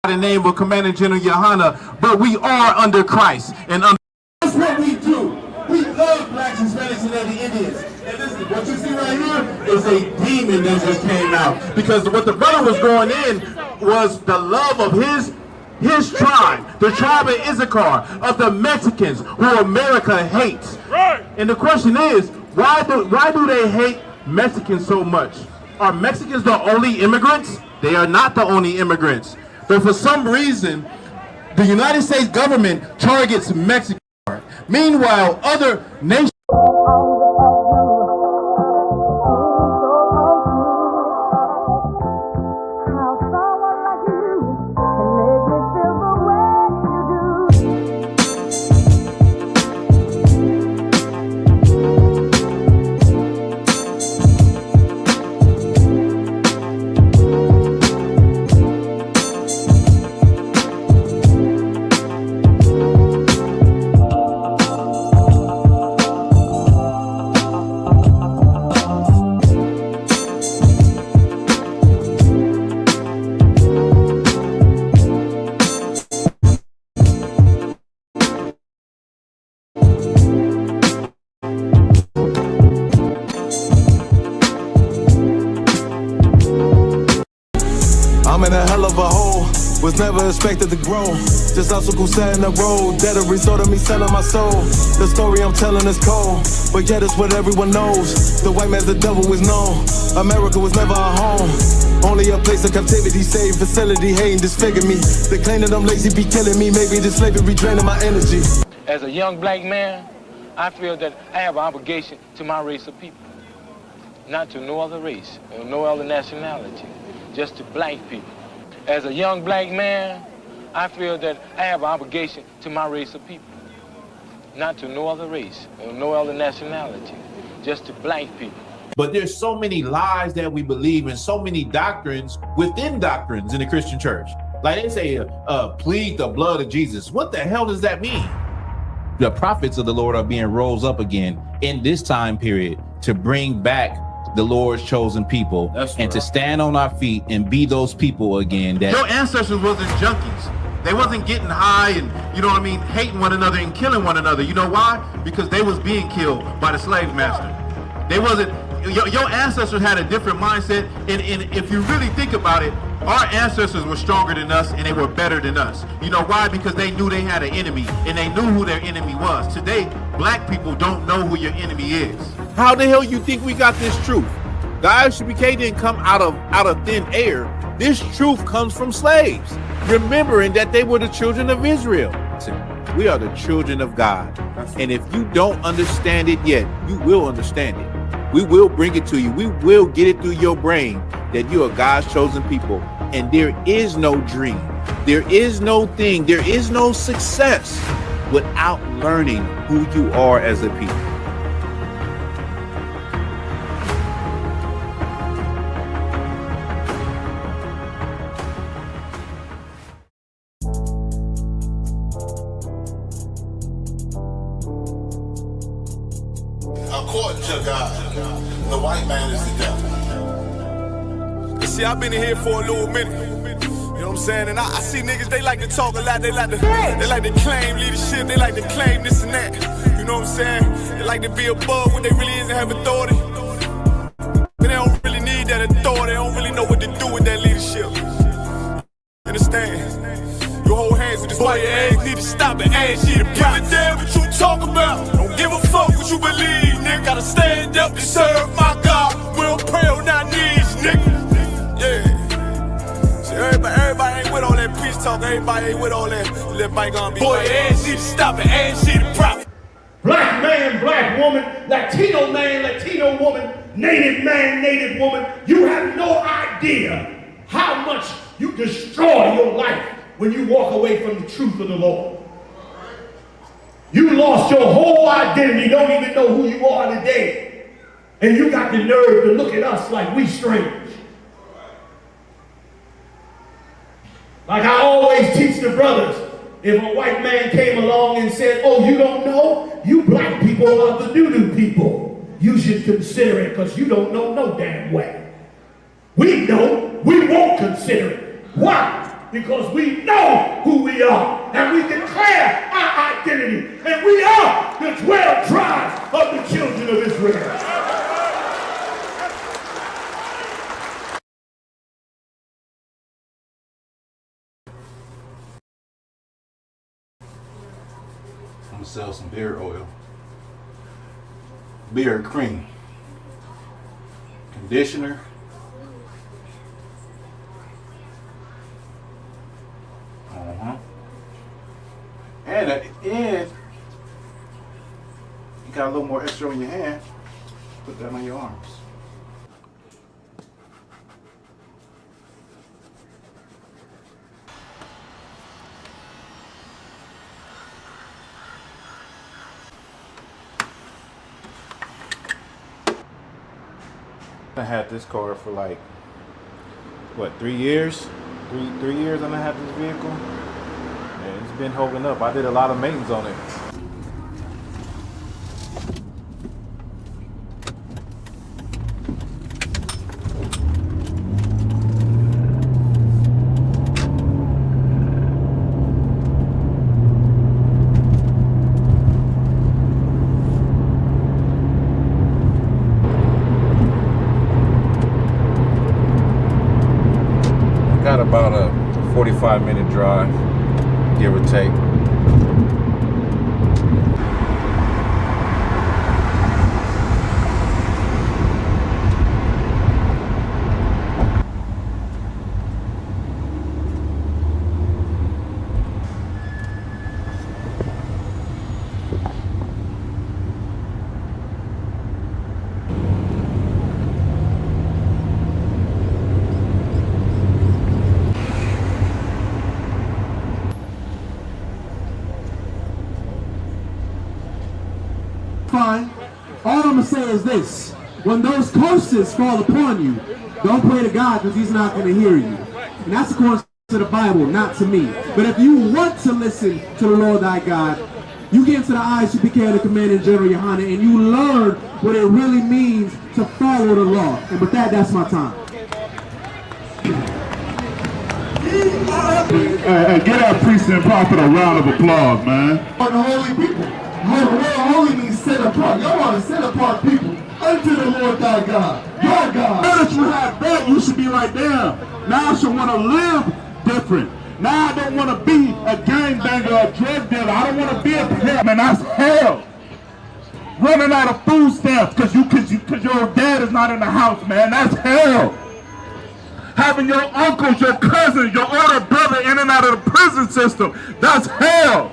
the name of Commander General YAHANNA, but we are under Christ. And that's what we do. We love blacks, Hispanics, and other Indians. And listen, what you see right here is a demon that just came out. Because what the brother was going in was the love of his tribe, the tribe of Issachar, of the Mexicans who America hates. Right. And the question is, why do they hate Mexicans so much? Are Mexicans the only immigrants? They are not the only immigrants. But for some reason, the United States government targets Mexico. Meanwhile, other nations I'm in a hell of a hole, was never expected to grow. Just obstacle set in the road, that a result of me selling my soul. The story I'm telling is cold, but yet it's what everyone knows. The white man's the devil is known. America was never a home, only a place of captivity, safe facility, hating disfigure me. They claim that I'm lazy, be killing me, maybe this slavery draining my energy. As a young black man, I feel that I have an obligation to my race of people. Not to no other race, or no other nationality, just to black people. As a young black man, I feel that I have an obligation to my race of people. Not to no other race, or no other nationality, just to black people. But there's so many lies that we believe in, so many doctrines within doctrines in the Christian church. Like they say, plead the blood of Jesus. What the hell does that mean? The prophets of the Lord are being rose up again in this time period to bring back the Lord's chosen people. That's and right. To stand on our feet and be those people again. That your ancestors wasn't junkies. They wasn't getting high and, you know what I mean, hating one another and killing one another. You know why? Because they was being killed by the slave master. They wasn't, your ancestors had a different mindset. And if you really think about it, our ancestors were stronger than us and they were better than us. You know why? Because they knew they had an enemy and they knew who their enemy was. Today, black people don't know who your enemy is. How the hell you think we got this truth? The I.S.U.P.K didn't come out of thin air. This truth comes from slaves, remembering that they were the children of Israel. We are the children of God. And if you don't understand it yet, you will understand it. We will bring it to you. We will get it through your brain that you are God's chosen people. And there is no dream. There is no thing. There is no success without learning who you are as a people. According to God, the white man is the devil. You see, I've been in here for a little minute. You know what I'm saying? And I see niggas, they like to talk a lot. They like to claim leadership. They like to claim this and that. You know what I'm saying? They like to be above when they really is and have authority. But they don't really need that authority. They don't really know what to do with that leadership. Understand? You hold hands with this boy, your ass need to stop and ask you to give a damn what you talk about. Don't give a fuck what you believe, nigga. Gotta stand up and serve my God. We don't pray on our knees, nigga. Yeah. See, everybody ain't with all that peace talk. Everybody ain't with all that bygone be. Boy, your ass need to stop and ask you to profit. Black man, black woman, Latino man, Latino woman, native man, native woman. You have no idea how much you destroy your life when you walk away from the truth of the Lord. You lost your whole identity, don't even know who you are today. And you got the nerve to look at us like we strange. Like I always teach the brothers, if a white man came along and said, oh, you don't know? You black people are the doo-doo people. You should consider it because you don't know no damn way. We know, we won't consider it. Why? because we know who we are and we declare our identity, and we are the 12 tribes of the children of Israel. I'm gonna sell some beard oil, beard cream, conditioner, and at the end, you got a little more extra in your hand. Put that on your arms. I had this car for like, what, 3 years? Three years and I had this vehicle. And it's been holding up. I did a lot of maintenance on it. Got about a 45-minute drive, give or take. Fine. All I'm gonna say is this: when those curses fall upon you, don't pray to God, because He's not gonna hear you. And that's according to the Bible, not to me. But if you want to listen to the Lord thy God, you get into the I.S.U.P.K, the Commanding General YAHANNA, and you learn what it really means to follow the law. And with that, that's my time. Hey, get our priest and prophet a round of applause, man. On the holy people. Holy means set apart. Y'all are set apart people unto the Lord thy God. Your God. Now that you have that, you should be like, damn, now I should want to live different. Now I don't want to be a gangbanger or a drug dealer. I don't want to be a pimp, man. That's hell. Running out of food stamps because your dad is not in the house, man. That's hell. Having your uncles, your cousins, your older brother in and out of the prison system. That's hell.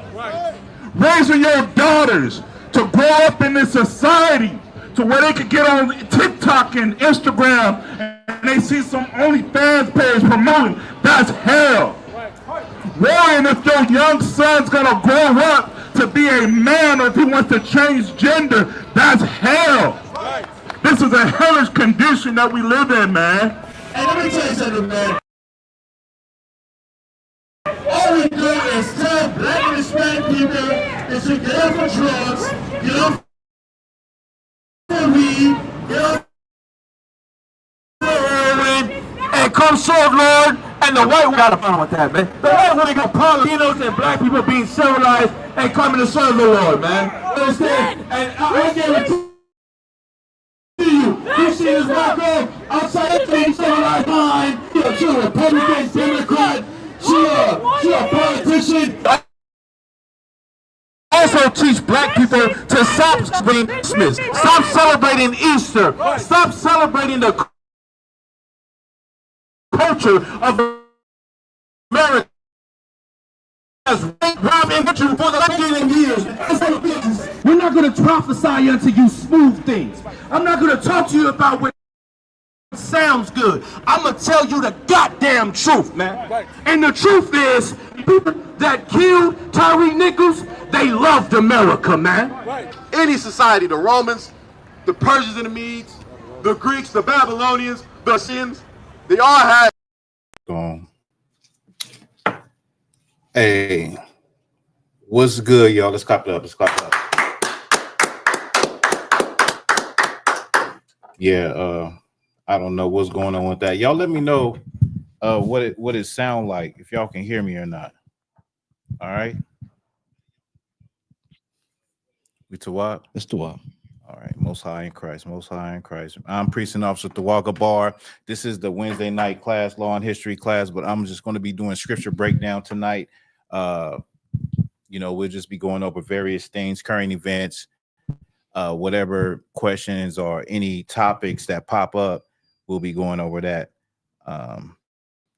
Raising your daughters to grow up in this society to where they could get on TikTok and Instagram and they see some OnlyFans page promoting. That's hell. Worrying if your young son's gonna grow up to be a man or if he wants to change gender. That's hell. This is a hellish condition that we live in, man. Hey, let me tell you something, man. All we do is tell black and Hispanic people is to get off of drugs, get off of weed, get off of heroin, and come serve Lord. And the white one got a problem with that, man. The white one got Latinos and black people being civilized and coming to serve the Lord, man. Understand? And I guarantee you, you see this white girl outside of the civilized mind. She's a Republican, Democrat. She a politician. Also teach black people to stop celebrating Christmas, stop celebrating Easter, stop celebrating the culture of America. For the last years. We're not going to prophesy unto you smooth things. I'm not going to talk to you about what sounds good. I'm gonna tell you the goddamn truth, man. Right. And the truth is, people that killed Tyree Nichols, they loved America, man. Right. Any society, the Romans, the Persians and the Medes, the Greeks, the Babylonians, the Assyrians, they all had. Hey, what's good, y'all? Let's clap it up. Let's clap it up. Yeah, I don't know what's going on with that. Y'all let me know what it sound like, if y'all can hear me or not. All right. We Thawah. It's Thawah. All right, most high in Christ, most high in Christ. I'm Priest and Officer Thawah Gabar. This is the Wednesday night class, law and history class, but I'm just going to be doing scripture breakdown tonight. We'll just be going over various things, current events, whatever questions or any topics that pop up, we'll be going over that.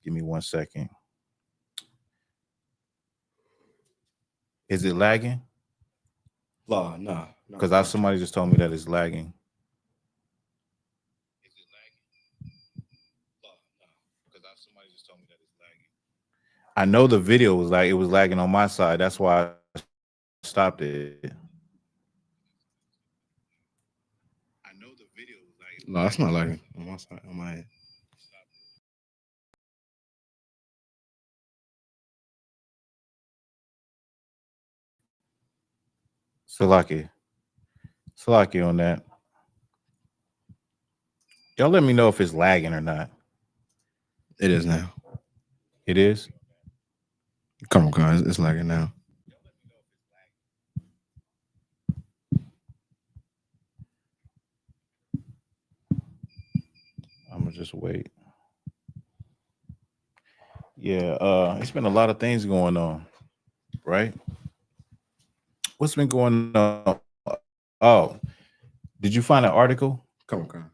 Give me 1 second. Is it lagging? Nah. Because somebody just told me that it's lagging. I know the video was lagging on my side. That's why I stopped it. No, it's not lagging on my side. On my end. Salaki on that. Y'all let me know if it's lagging or not. It is now. It is? Come on, guys. It's lagging now. I'm gonna just wait. Yeah, it's been a lot of things going on, right? What's been going on? Oh, did you find an article? Come on.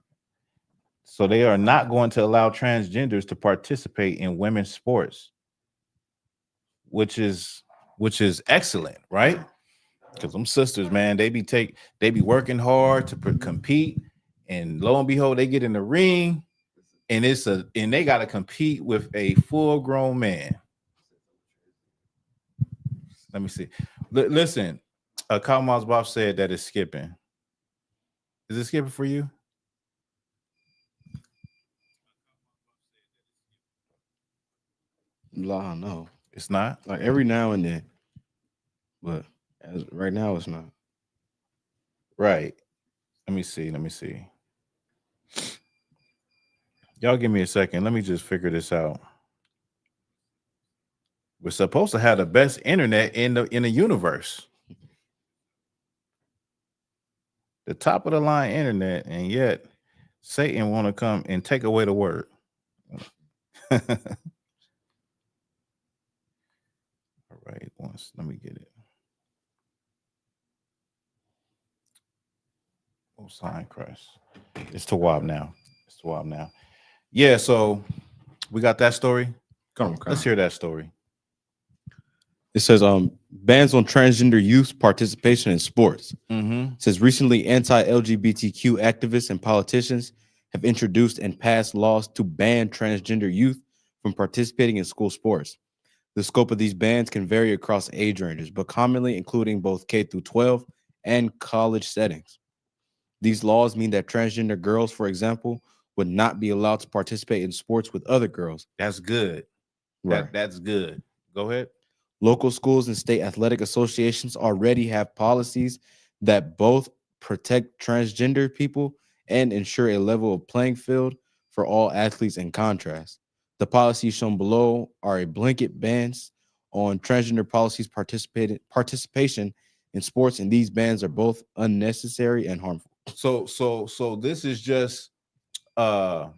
So they are not going to allow transgenders to participate in women's sports, which is excellent, right? Because them sisters, man, they be working hard to compete, and lo and behold, they get in the ring, and they got to compete with a full-grown man. Let me see. Listen, Kalmaz Bob said that it's skipping. Is it skipping for you? No, it's not. Like every now and then, but right now it's not. Right. Let me see. Y'all give me a second. Let me just figure this out. We're supposed to have the best internet in the universe. The top of the line internet, and yet Satan want to come and take away the word. All right, let me get it. Most high in Christ. It's Thawah now. Yeah, so we got that story. Come on. Let's hear that story. It says bans on transgender youth participation in sports. Mm-hmm. It says recently anti-LGBTQ activists and politicians have introduced and passed laws to ban transgender youth from participating in school sports. The scope of these bans can vary across age ranges, but commonly including both K through 12 and college settings. These laws mean that transgender girls, for example, would not be allowed to participate in sports with other girls. That's good. Right. That's good. Go ahead. Local schools and state athletic associations already have policies that both protect transgender people and ensure a level of playing field for all athletes. In contrast, the policies shown below are a blanket bans on transgender policies participation in sports, and these bans are both unnecessary and harmful. So this is just through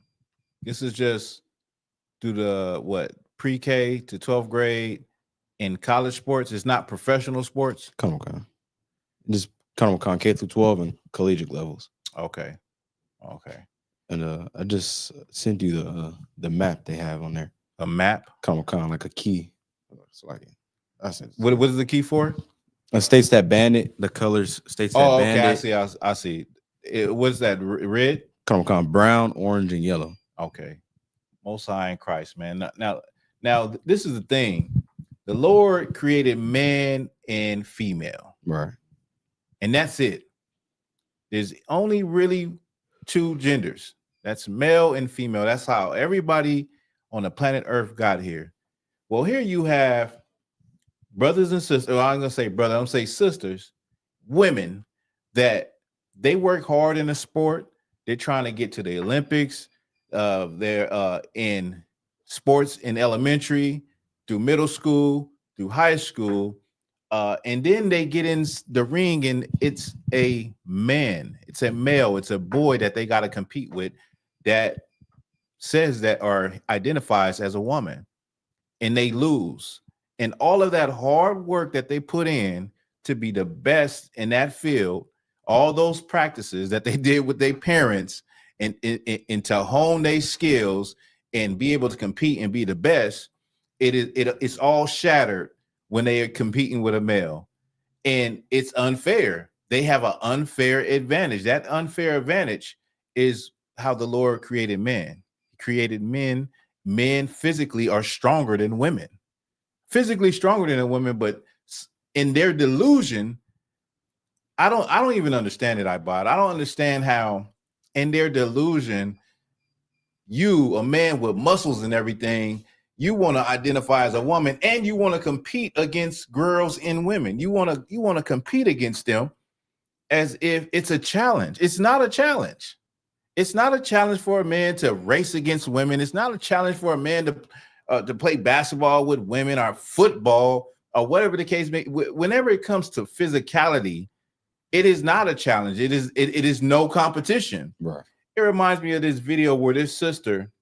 the what, pre-K to 12th grade in college sports. It's not professional sports. Come on. Just K through 12 and collegiate levels. Okay. And I just sent you the map they have on there. A map? Like a key. It's like what is the key for? It states that ban it. The colors states that ban it. I see. What's that? Red? Brown, orange, and yellow. Okay. Most high in Christ, man. Now this is the thing. The Lord created man and female. Right. And that's it. There's only really two genders. That's male and female. That's how everybody on the planet Earth got here. Well, here you have brothers and sisters. Well, I'm going to say brother. I'm going to say sisters, women that they work hard in a sport. They're trying to get to the Olympics. They're in sports in elementary, through middle school, through high school. And then they get in the ring and it's a man, it's a male, it's a boy that they got to compete with that says that or identifies as a woman, and they lose. And all of that hard work that they put in to be the best in that field, all those practices that they did with their parents and to hone their skills and be able to compete and be the best, it's all shattered when they are competing with a male. And it's unfair. They have an unfair advantage. That unfair advantage is how the Lord created men. He created men. Men physically are stronger than women. Physically stronger than a woman, but in their delusion, I don't even understand it, I don't understand how in their delusion, you, a man with muscles and everything, you want to identify as a woman and you want to compete against girls and women. You want to compete against them as if it's a challenge. It's not a challenge. It's not a challenge for a man to race against women. It's not a challenge for a man to play basketball with women or football or whatever the case may be. Whenever it comes to physicality, it is not a challenge. It is no competition. Right. It reminds me of this video where this sister,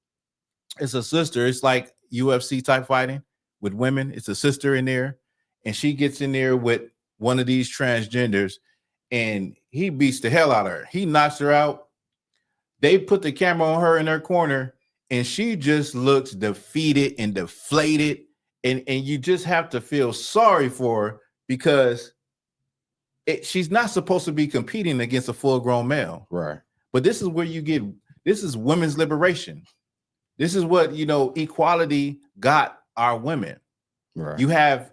it's like UFC type fighting with women. It's a sister in there, and she gets in there with one of these transgenders, and he beats the hell out of her. He knocks her out. They put the camera on her in her corner, and she just looks defeated and deflated. And you just have to feel sorry for her because she's not supposed to be competing against a full-grown male. Right. But this is where this is women's liberation. This is what, equality got our women. Right. You have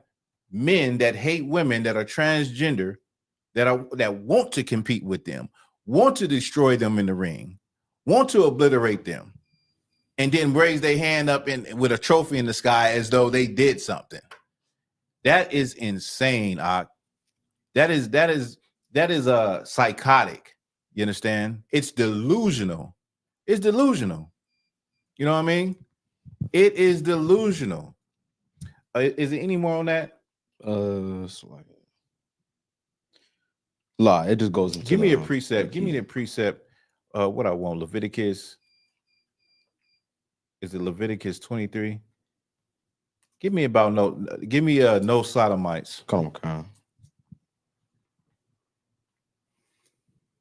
men that hate women that are transgender, that want to compete with them, want to destroy them in the ring, want to obliterate them, and then raise their hand up with a trophy in the sky as though they did something. That is insane. That is psychotic. You understand? It's delusional. It's delusional. You know what I mean? It is delusional. Is there any more on that? It just goes into give me a precept. Give me the precept. What I want, Leviticus. Is it Leviticus 23? Give me no sodomites. Come on.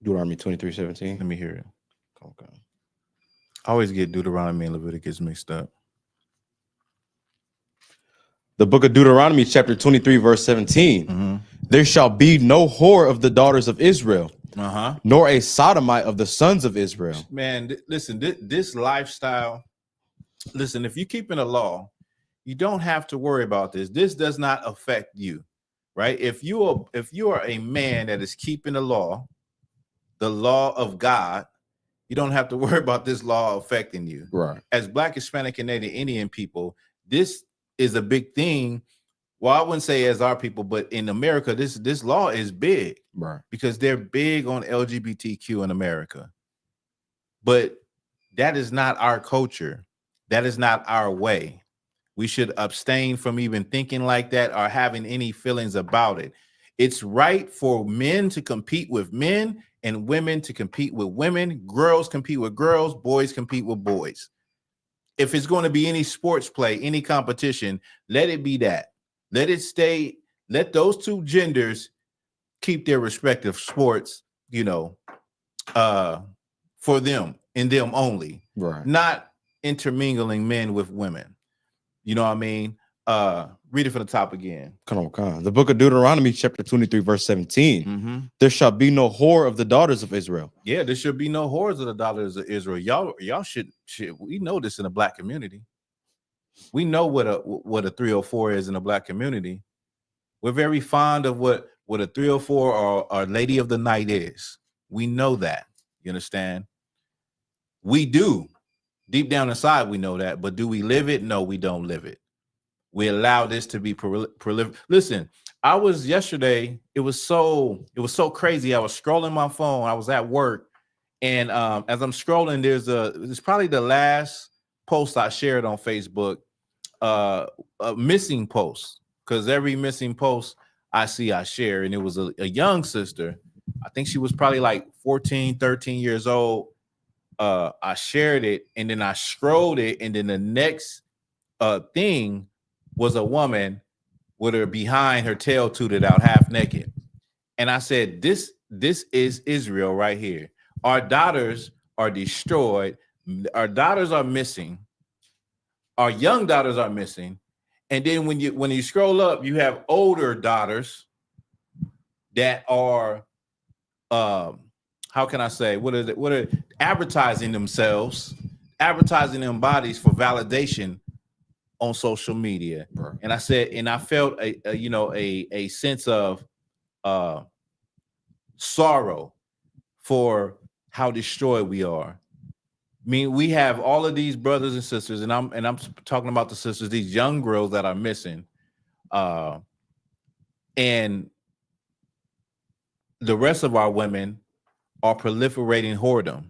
Deuteronomy 23:17. Let me hear it. Okay. I always get Deuteronomy and Leviticus mixed up. The book of Deuteronomy, chapter 23, verse 17. Mm-hmm. There shall be no whore of the daughters of Israel, Uh-huh. nor a sodomite of the sons of Israel. Man, listen, this lifestyle, listen, if you keep in a law, you don't have to worry about this. This does not affect you, right? If you are a man that is keeping the law of God, you don't have to worry about this law affecting you. Right. As Black, Hispanic, and Native Indian people, this is a big thing. Well, I wouldn't say as our people, but in America, this law is big, right? Because they're big on LGBTQ in America. But that is not our culture. That is not our way. We should abstain from even thinking like that or having any feelings about it. It's right for men to compete with men and women to compete with women. Girls compete with girls. Boys compete with boys. If it's going to be any sports play, any competition, let it be that. Let it stay. Let those two genders keep their respective sports, for them and them only. Right. Not intermingling men with women. You know what I mean? Read it from the top again. Come on. The book of Deuteronomy, chapter 23, verse 17. Mm-hmm. There shall be no whore of the daughters of Israel. Yeah, there should be no whores of the daughters of Israel. Y'all should. We know this in the Black community. We know what a 304 is in the Black community. We're very fond of what a 304 or lady of the night is. We know that. You understand? We do. Deep down inside, we know that. But do we live it? No, we don't live it. We allow this to be prolific. Listen, I was yesterday. It was so crazy. I was scrolling my phone. I was at work, and as I'm scrolling, there's probably the last post I shared on Facebook, a missing post, because every missing post I see, I share, and it was a young sister. I think she was probably like 14, 13 years old. I shared it, and then I scrolled it, and then the next thing was a woman with her behind, her tail tooted out, half naked. And I said, this is Israel right here. Our daughters are destroyed. Our daughters are missing. Our young daughters are missing. And then when you scroll up, you have older daughters that are how can I say, what are advertising themselves, advertising their bodies for validation on social media. Right. And I said, and I felt a sense of sorrow for how destroyed we are. I mean, we have all of these brothers and sisters, and I'm talking about the sisters, these young girls that are missing, and the rest of our women are proliferating whoredom.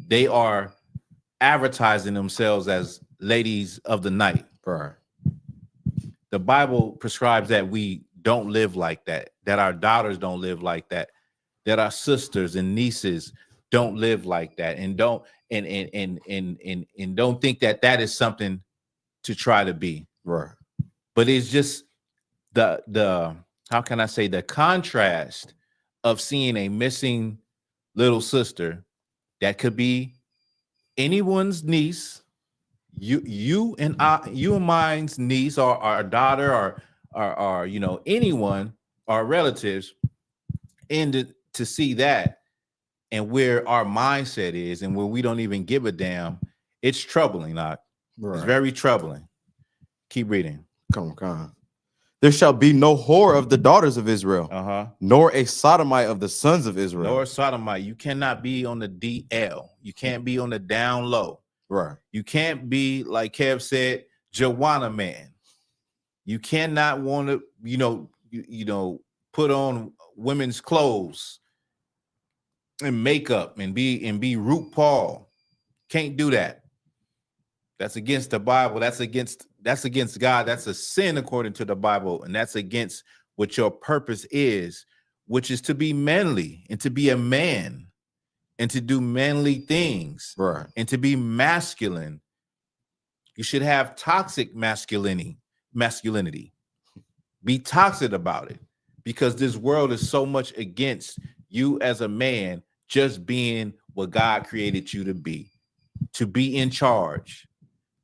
They are advertising themselves as ladies of the night. Right. The Bible prescribes that we don't live like that, that our daughters don't live like that, that our sisters and nieces don't live like that, and don't don't think that that is something to try to be. Right. But it's just the how can I say, the contrast of seeing a missing little sister that could be anyone's niece, you and mine's niece, or our daughter, or anyone, our relatives, and to see that, and where our mindset is, and where we don't even give a damn, it's troubling. Right. It's very troubling. Keep reading. Come on. There shall be no whore of the daughters of Israel, nor a sodomite of the sons of Israel. Nor a sodomite. You cannot be on the DL. You can't be on the down low. Right. You can't be, like Kev said, Joanna man. You cannot want to, put on women's clothes and makeup and be RuPaul. Can't do that. That's against the Bible. That's against God. That's a sin according to the Bible, and that's against what your purpose is, which is to be manly and to be a man and to do manly things, right, and to be masculine. You should have toxic masculinity. Be toxic about it, because this world is so much against you as a man just being what God created you to be in charge,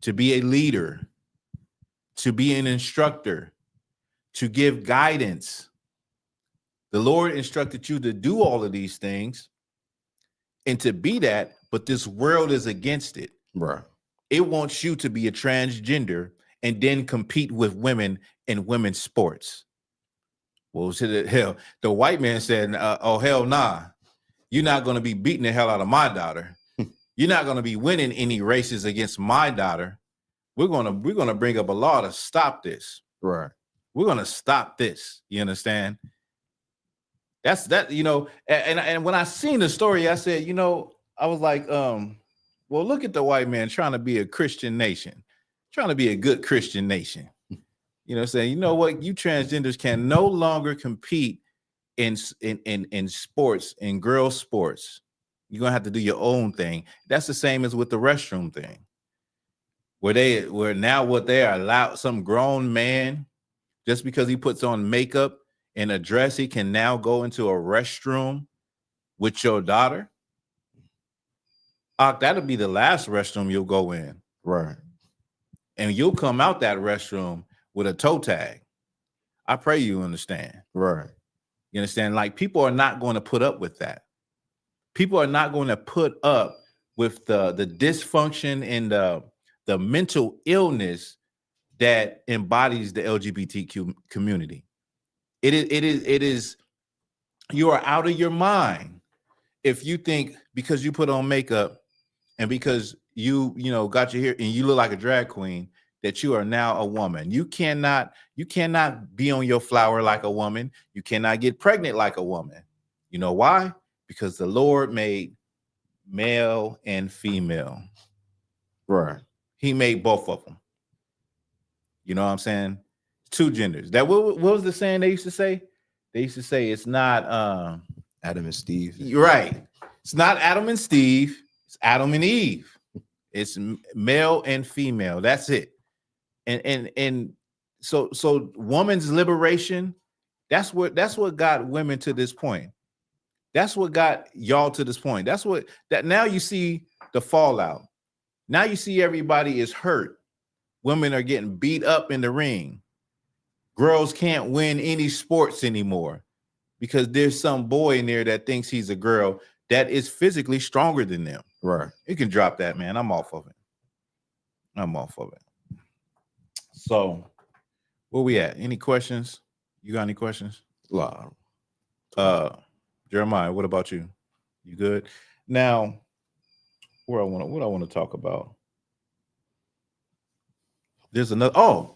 to be a leader, to be an instructor, to give guidance. The Lord instructed you to do all of these things and to be that, but this world is against it. Right. It wants you to be a transgender and then compete with women in women's sports. Well, hell, the white man said, oh, hell nah. You're not going to be beating the hell out of my daughter. You're not going to be winning any races against my daughter. We're gonna bring up a law to stop this. Right. We're gonna stop this. You understand? That's that. And when I seen the story, I said, I was like, well, look at the white man trying to be a Christian nation, trying to be a good Christian nation. Saying, you know what, you transgenders can no longer compete in sports, in girls' sports. You're gonna have to do your own thing. That's the same as with the restroom thing. Where now what they are allowed, some grown man, just because he puts on makeup and a dress, he can now go into a restroom with your daughter. That'll be the last restroom you'll go in. Right. And you'll come out that restroom with a toe tag. I pray you understand. Right. You understand? Like, people are not going to put up with that. People are not going to put up with the dysfunction and the mental illness that embodies the LGBTQ community. It is, you are out of your mind if you think because you put on makeup and because you got your hair and you look like a drag queen that you are now a woman. You cannot be on your flower like a woman. You cannot get pregnant like a woman. You know why? Because the Lord made male and female. Right. He made both of them. You know what I'm saying? Two genders. That what was the saying they used to say? They used to say it's not Adam and Steve. you're right. It's not Adam and Steve, it's Adam and Eve. It's male and female. That's it. And so woman's liberation, that's what got women to this point. That's what got y'all to this point. That's what that now you see the fallout. Now you see everybody is hurt. Women are getting beat up in the ring. Girls can't win any sports anymore because there's some boy in there that thinks he's a girl that is physically stronger than them. Right. You can drop that, man. I'm off of it. So, where we at? Any questions? You got any questions? Jeremiah, what about you? You good? Now, what I want to talk about. There's another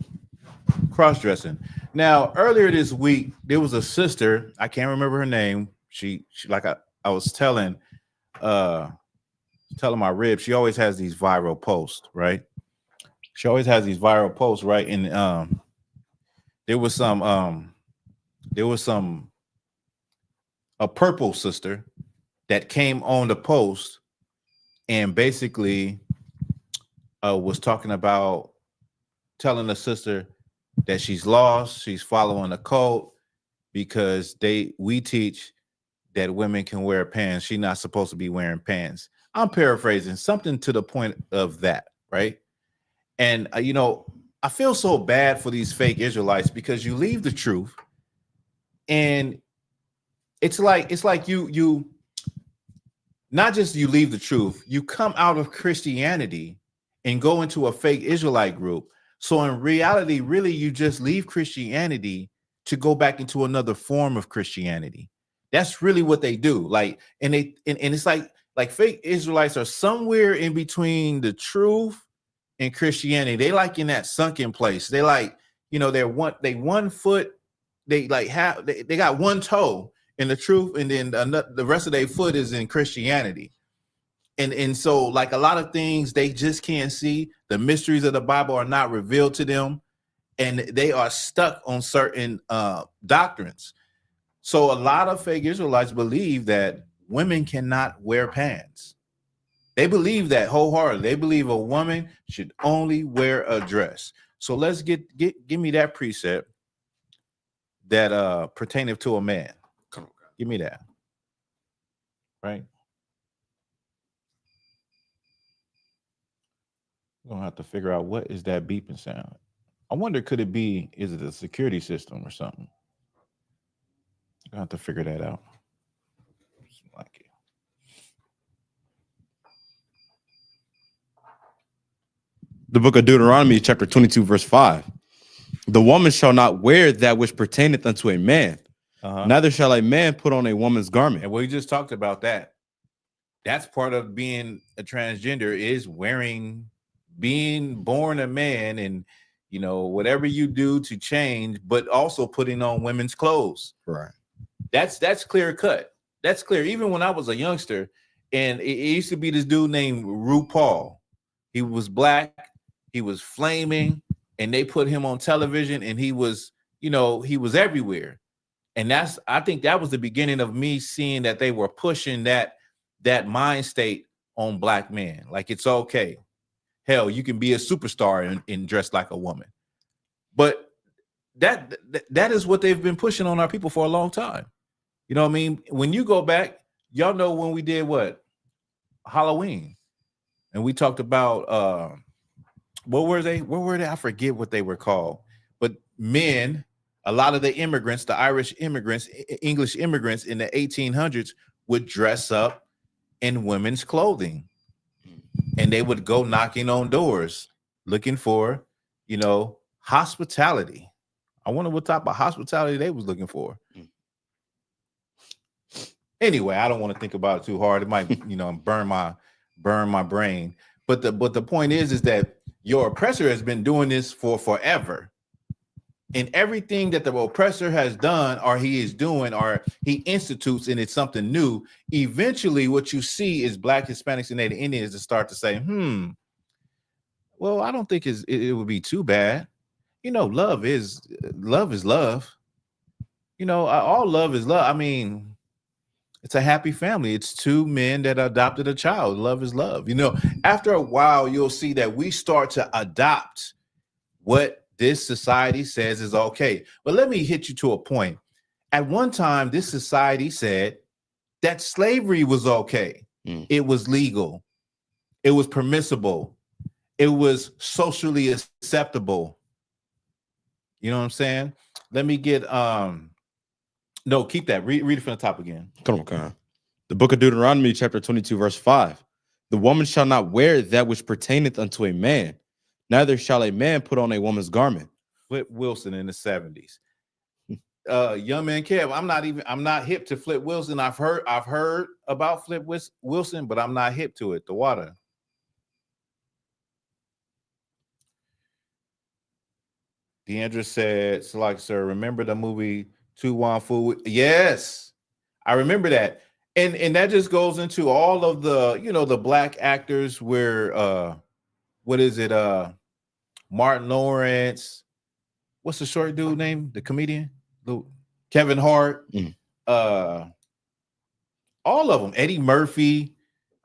cross-dressing. Now, earlier this week, there was a sister, I can't remember her name. She like I was telling my rib, she always has these viral posts, right? Right? And there was a purple sister that came on the post and basically was talking about telling the sister that she's lost, she's following a cult because we teach that women can wear pants. She's not supposed to be wearing pants. I'm paraphrasing something to the point of that, right? And I feel so bad for these fake Israelites because you leave the truth, and it's like you not just you leave the truth, you come out of Christianity and go into a fake Israelite group. So in reality, really, you just leave Christianity to go back into another form of Christianity. That's really what they do. Like, and it's like fake Israelites are somewhere in between the truth and Christianity. They like in that sunken place. They like, they one foot, they got one toe in the truth, and then the rest of their foot is in Christianity. And so like a lot of things they just can't see. The mysteries of the Bible are not revealed to them, and they are stuck on certain doctrines. So a lot of fake Israelites believe that women cannot wear pants. They believe that wholeheartedly. They believe a woman should only wear a dress. So let's give me that precept that pertaining to a man. Come on, give me that. Right. We're gonna have to figure out what is that beeping sound. I wonder, is it a security system or something? We're gonna have to figure that out. Like it. The book of Deuteronomy, chapter 22, verse 5. The woman shall not wear that which pertaineth unto a man. Neither shall a man put on a woman's garment. And we just talked about that. That's part of being a transgender, is being born a man, and whatever you do to change, but also putting on women's clothes. Right. That's clear cut. That's clear. Even when I was a youngster, and it used to be this dude named RuPaul. He was black, he was flaming, and they put him on television, and he was everywhere. And I think that was the beginning of me seeing that they were pushing that mind state on black men. Like, it's okay. Hell, you can be a superstar and dress like a woman. But that is what they've been pushing on our people for a long time. You know what I mean? When you go back, y'all know when we did what? Halloween. And we talked about what were they? I forget what they were called. But men, a lot of the immigrants, the Irish immigrants, English immigrants in the 1800s would dress up in women's clothing. And they would go knocking on doors looking for, hospitality. I wonder what type of hospitality they was looking for. Anyway, I don't want to think about it too hard. It might, burn my brain. But the point is that your oppressor has been doing this for forever. And everything that the oppressor has done or he is doing or he institutes and it's something new, eventually what you see is Black, Hispanics, and Native Indians to start to say, well, I don't think it would be too bad. You know, love is love. You know, all love is love. I mean, it's a happy family. It's two men that adopted a child. Love is love. You know, after a while, you'll see that we start to adopt what this society says is okay. But let me hit you to a point. At one time, this society said that slavery was okay. It was legal. It was permissible. It was socially acceptable. You know what I'm saying? Let me get no, keep that. Read it from the top again. Come on. The book of Deuteronomy, chapter 22, verse 5. The woman shall not wear that which pertaineth unto a man, neither shall a man put on a woman's garment. Flip Wilson in the 70s. Young man Kev, I'm not hip to Flip Wilson. I've heard about Flip Wilson, but I'm not hip to it. The water. Deandra said, "Select sir, remember the movie Tu Wan Fu?" Yes, I remember that. And that just goes into all of the, you know, the Black actors where what is it? Martin Lawrence, what's the short dude name? The comedian? Kevin Hart. All of them, Eddie Murphy.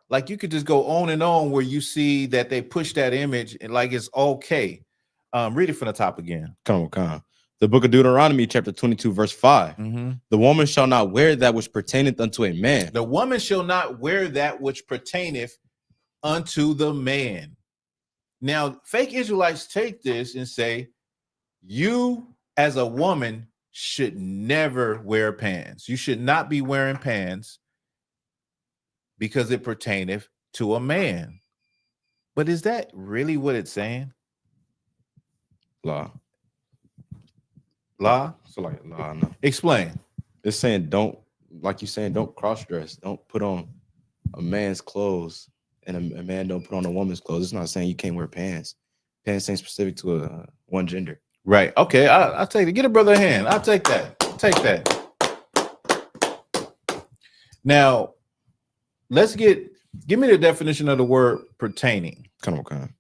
Like you could just go on and on where you see that they push that image and like it's okay. Read it from the top again. Come on. The book of Deuteronomy, chapter 22, verse 5. The woman shall not wear that which pertaineth unto a man. The woman shall not wear that which pertaineth unto the man. Now, fake Israelites take this and say, you as a woman should never wear pants. You should not be wearing pants because it pertaineth to a man. But is that really what it's saying? Law. So like law, no. Explain. It's saying don't, like you saying, don't cross dress. Don't put on a man's clothes and a man don't put on a woman's clothes. It's not saying you can't wear pants. Pants ain't specific to one gender. Right. Okay. I'll take it. Get a brother a hand. I'll take that. Take that. Now, give me the definition of the word pertaining. Come on.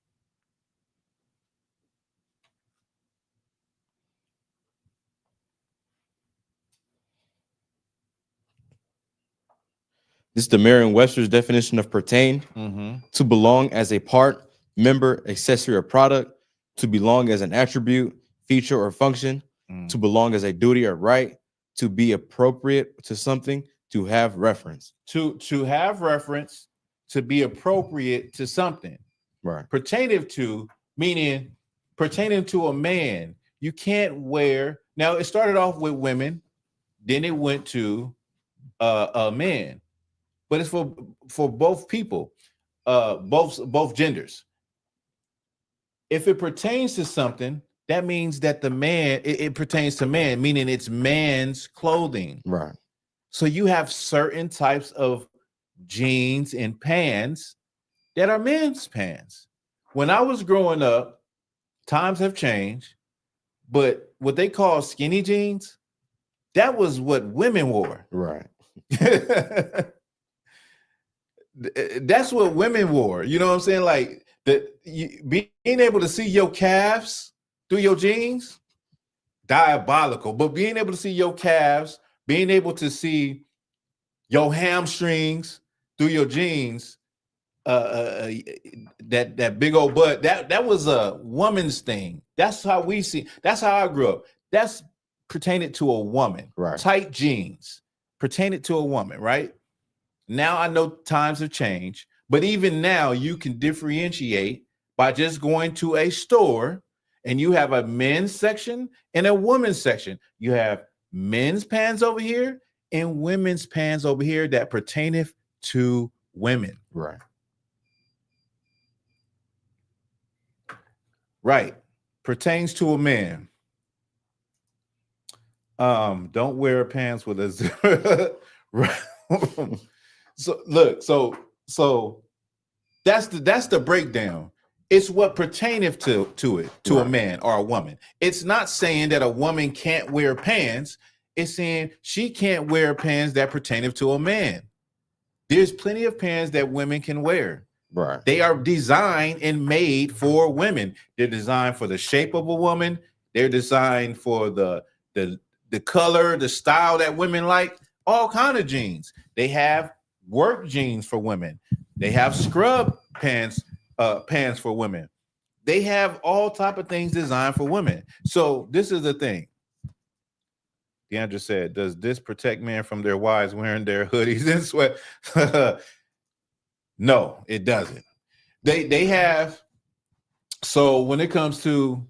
This is the Merriam-Webster's definition of pertain. To belong as a part, member, accessory, or product. To belong as an attribute, feature, or function. To belong as a duty or right. To be appropriate to something. To have reference. To have reference. To be appropriate to something. Right. Pertaining to, meaning pertaining to a man. You can't wear. Now, it started off with women. Then it went to a man. But it's for both people, both genders. If it pertains to something, that means that the man, it pertains to man, meaning it's man's clothing. Right. So you have certain types of jeans and pants that are men's pants. When I was growing up, times have changed, but what they call skinny jeans, that was what women wore. Right. That's what women wore. You know what I'm saying? Like being able to see your calves through your jeans, diabolical. But being able to see your calves, being able to see your hamstrings through your jeans, that big old butt, that was a woman's thing. That's how we see. That's how I grew up. That's pertaining to a woman. Right. Tight jeans pertaining to a woman. Right. Now I know times have changed, but even now you can differentiate by just going to a store and you have a men's section and a women's section. You have men's pants over here and women's pants over here that pertaineth to women. Right. Right. Pertains to a man. Don't wear pants with a So look, so that's the breakdown. It's what pertaineth to it, to a man or a woman. It's not saying that a woman can't wear pants. It's saying she can't wear pants that pertaineth to a man. There's plenty of pants that women can wear. Right. They are designed and made for women. They're designed for the shape of a woman. They're designed for the color, the style that women like, all kind of jeans. They have work jeans for women. They have scrub pants for women. They have all type of things designed for women. So this is the thing. Deandra said, does this protect men from their wives wearing their hoodies and sweat? No, it doesn't. They have. So when it comes to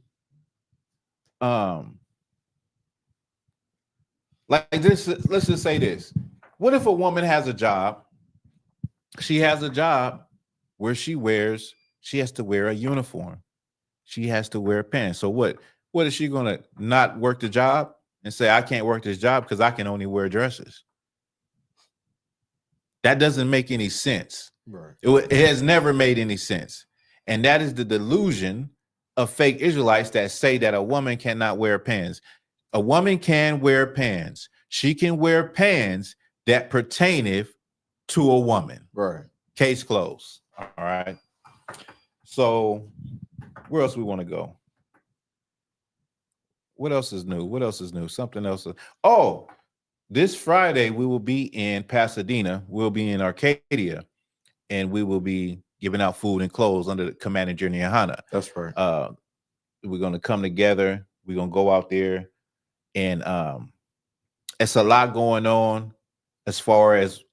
like this, let's just say this. What if a woman has a job? She has a job where she has to wear a uniform. She has to wear pants. So what is she going to not work the job and say, I can't work this job because I can only wear dresses? That doesn't make any sense. Right. It has never made any sense. And that is the delusion of fake Israelites that say that a woman cannot wear pants. A woman can wear pants. She can wear pants that pertaineth to a woman. Right. Case closed. All right. So where else we want to go? What else is new? What else is new? Something else. Oh, this Friday we will be in Pasadena. We'll be in Arcadia, and we will be giving out food and clothes under the command of Journey YAHANNA. That's right. We're going to come together. We're going to go out there, and it's a lot going on as far as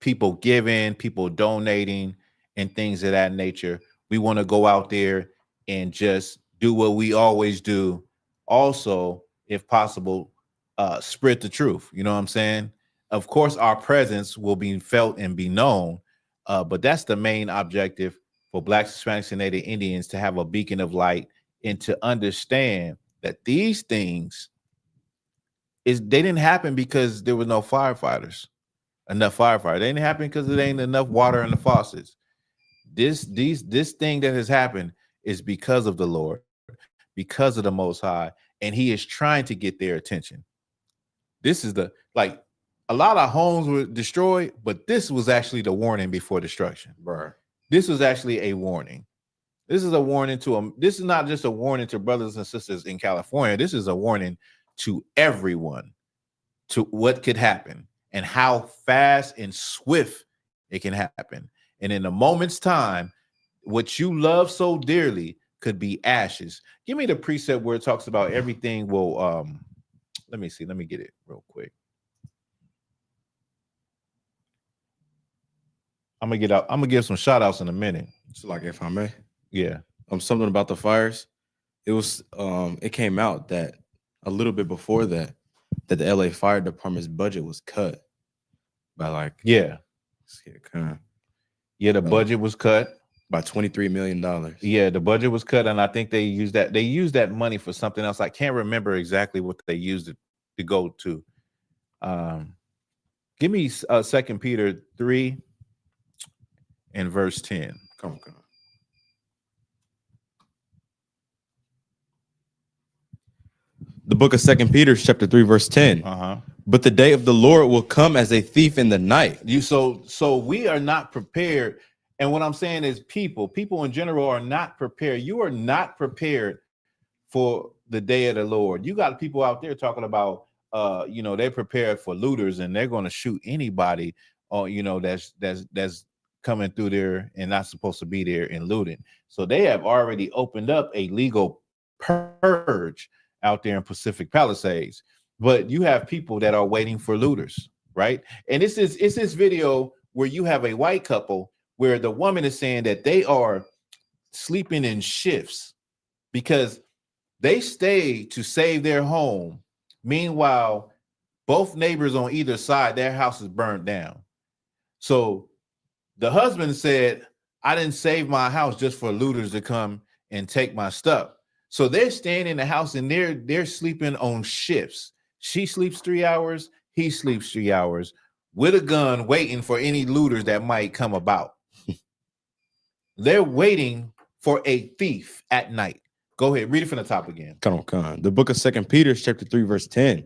people giving, people donating, and things of that nature. We want to go out there and just do what we always do. Also, if possible, spread the truth. You know what I'm saying? Of course, our presence will be felt and be known, but that's the main objective for Blacks, Hispanics, and Native Indians, to have a beacon of light and to understand that these things they didn't happen because there was no enough firefighters. They didn't happen because there ain't enough water in the faucets. This thing that has happened is because of the Lord, because of the Most High, and He is trying to get their attention. This is a lot of homes were destroyed, but this was actually the warning before destruction. Right. This was actually a warning. This is a warning this is not just a warning to brothers and sisters in California. This is a warning to everyone, to what could happen and how fast and swift it can happen. And in a moment's time, what you love so dearly could be ashes. Give me the precept where it talks about everything will, let me see, let me get it real quick. I'm gonna give some shout outs in a minute. So like, if I may, yeah. Something about the fires. It was it came out that a little bit before that the LA Fire Department's budget was cut by the budget was cut by $23 million. Yeah, the budget was cut, and I think they used that money for something else. I can't remember exactly what they used it to go to. Give me 2 Peter 3 and verse 10. Come on. The book of 2 Peter, chapter 3, verse 10. But the day of the Lord will come as a thief in the night. So we are not prepared. And what I'm saying is people in general are not prepared. You are not prepared for the day of the Lord. You got people out there talking about, they're prepared for looters and they're going to shoot anybody, that's coming through there and not supposed to be there and looting. So they have already opened up a legal purge out there in Pacific Palisades. But you have people that are waiting for looters, right? And it's this video where you have a white couple where the woman is saying that they are sleeping in shifts because they stay to save their home. Meanwhile, both neighbors on either side, their house is burned down. So the husband said, I didn't save my house just for looters to come and take my stuff. So they're staying in the house and they're sleeping on shifts. She sleeps 3 hours, he sleeps 3 hours with a gun, waiting for any looters that might come about. They're waiting for a thief at night. Go ahead, read it from the top again. Come on. The book of 2 Peter, chapter 3, verse 10.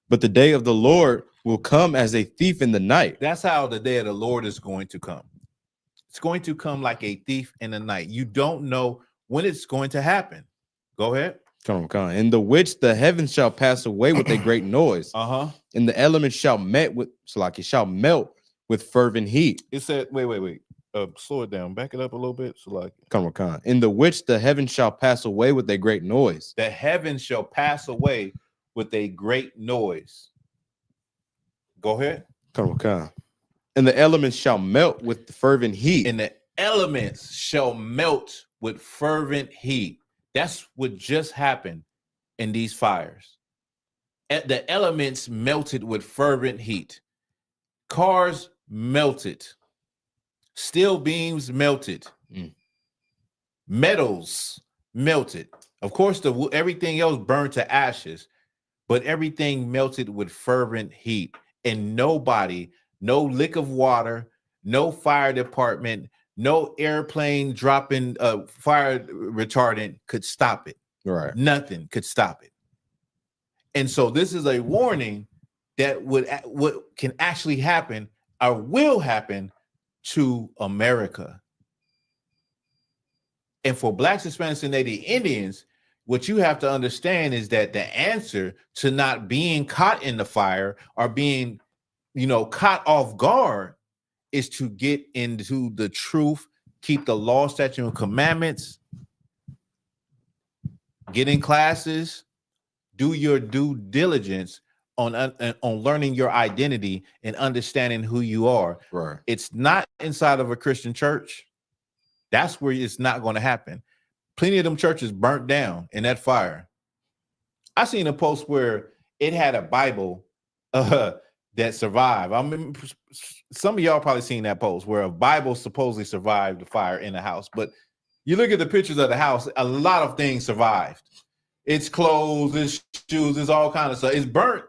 But the day of the Lord will come as a thief in the night. That's how the day of the Lord is going to come. It's going to come like a thief in the night. You don't know when it's going to happen. Go ahead. Come on. In the which the heavens shall pass away with a great noise. And the elements shall melt with fervent heat. It said, wait. Slow it down. Back it up a little bit. Come on. In the which the heavens shall pass away with a great noise. The heavens shall pass away with a great noise. Go ahead. Come on. And the elements shall melt with fervent heat. And the elements shall melt with fervent heat. That's what just happened in these fires. The elements melted with fervent heat. Cars melted. Steel beams melted. Metals melted. Of course, everything else burned to ashes, but everything melted with fervent heat. And nobody, no lick of water, no fire department, no airplane dropping fire retardant could stop it. Right. Nothing could stop it. And so this is a warning that what can actually happen or will happen to America. And for Blacks, Hispanics, and Native Indians, what you have to understand is that the answer to not being caught in the fire or being, caught off guard is to get into the truth, keep the law, statute, and commandments, get in classes, do your due diligence on learning your identity and understanding who you are. Right. It's not inside of a Christian church. That's where it's not going to happen. Plenty of them churches burnt down in that fire. I seen a post where it had a Bible that survived. I mean, some of y'all probably seen that post where a Bible supposedly survived the fire in the house. But you look at the pictures of the house, a lot of things survived. It's clothes, it's shoes, it's all kind of stuff. It's burnt,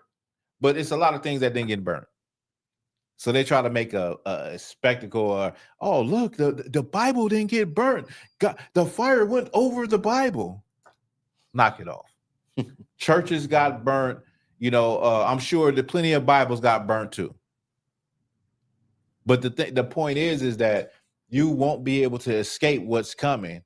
but it's a lot of things that didn't get burnt. So they try to make a spectacle or, oh, look, the Bible didn't get burnt. God, the fire went over the Bible. Knock it off. Churches got burnt. I'm sure that plenty of Bibles got burnt too. But the point is that you won't be able to escape what's coming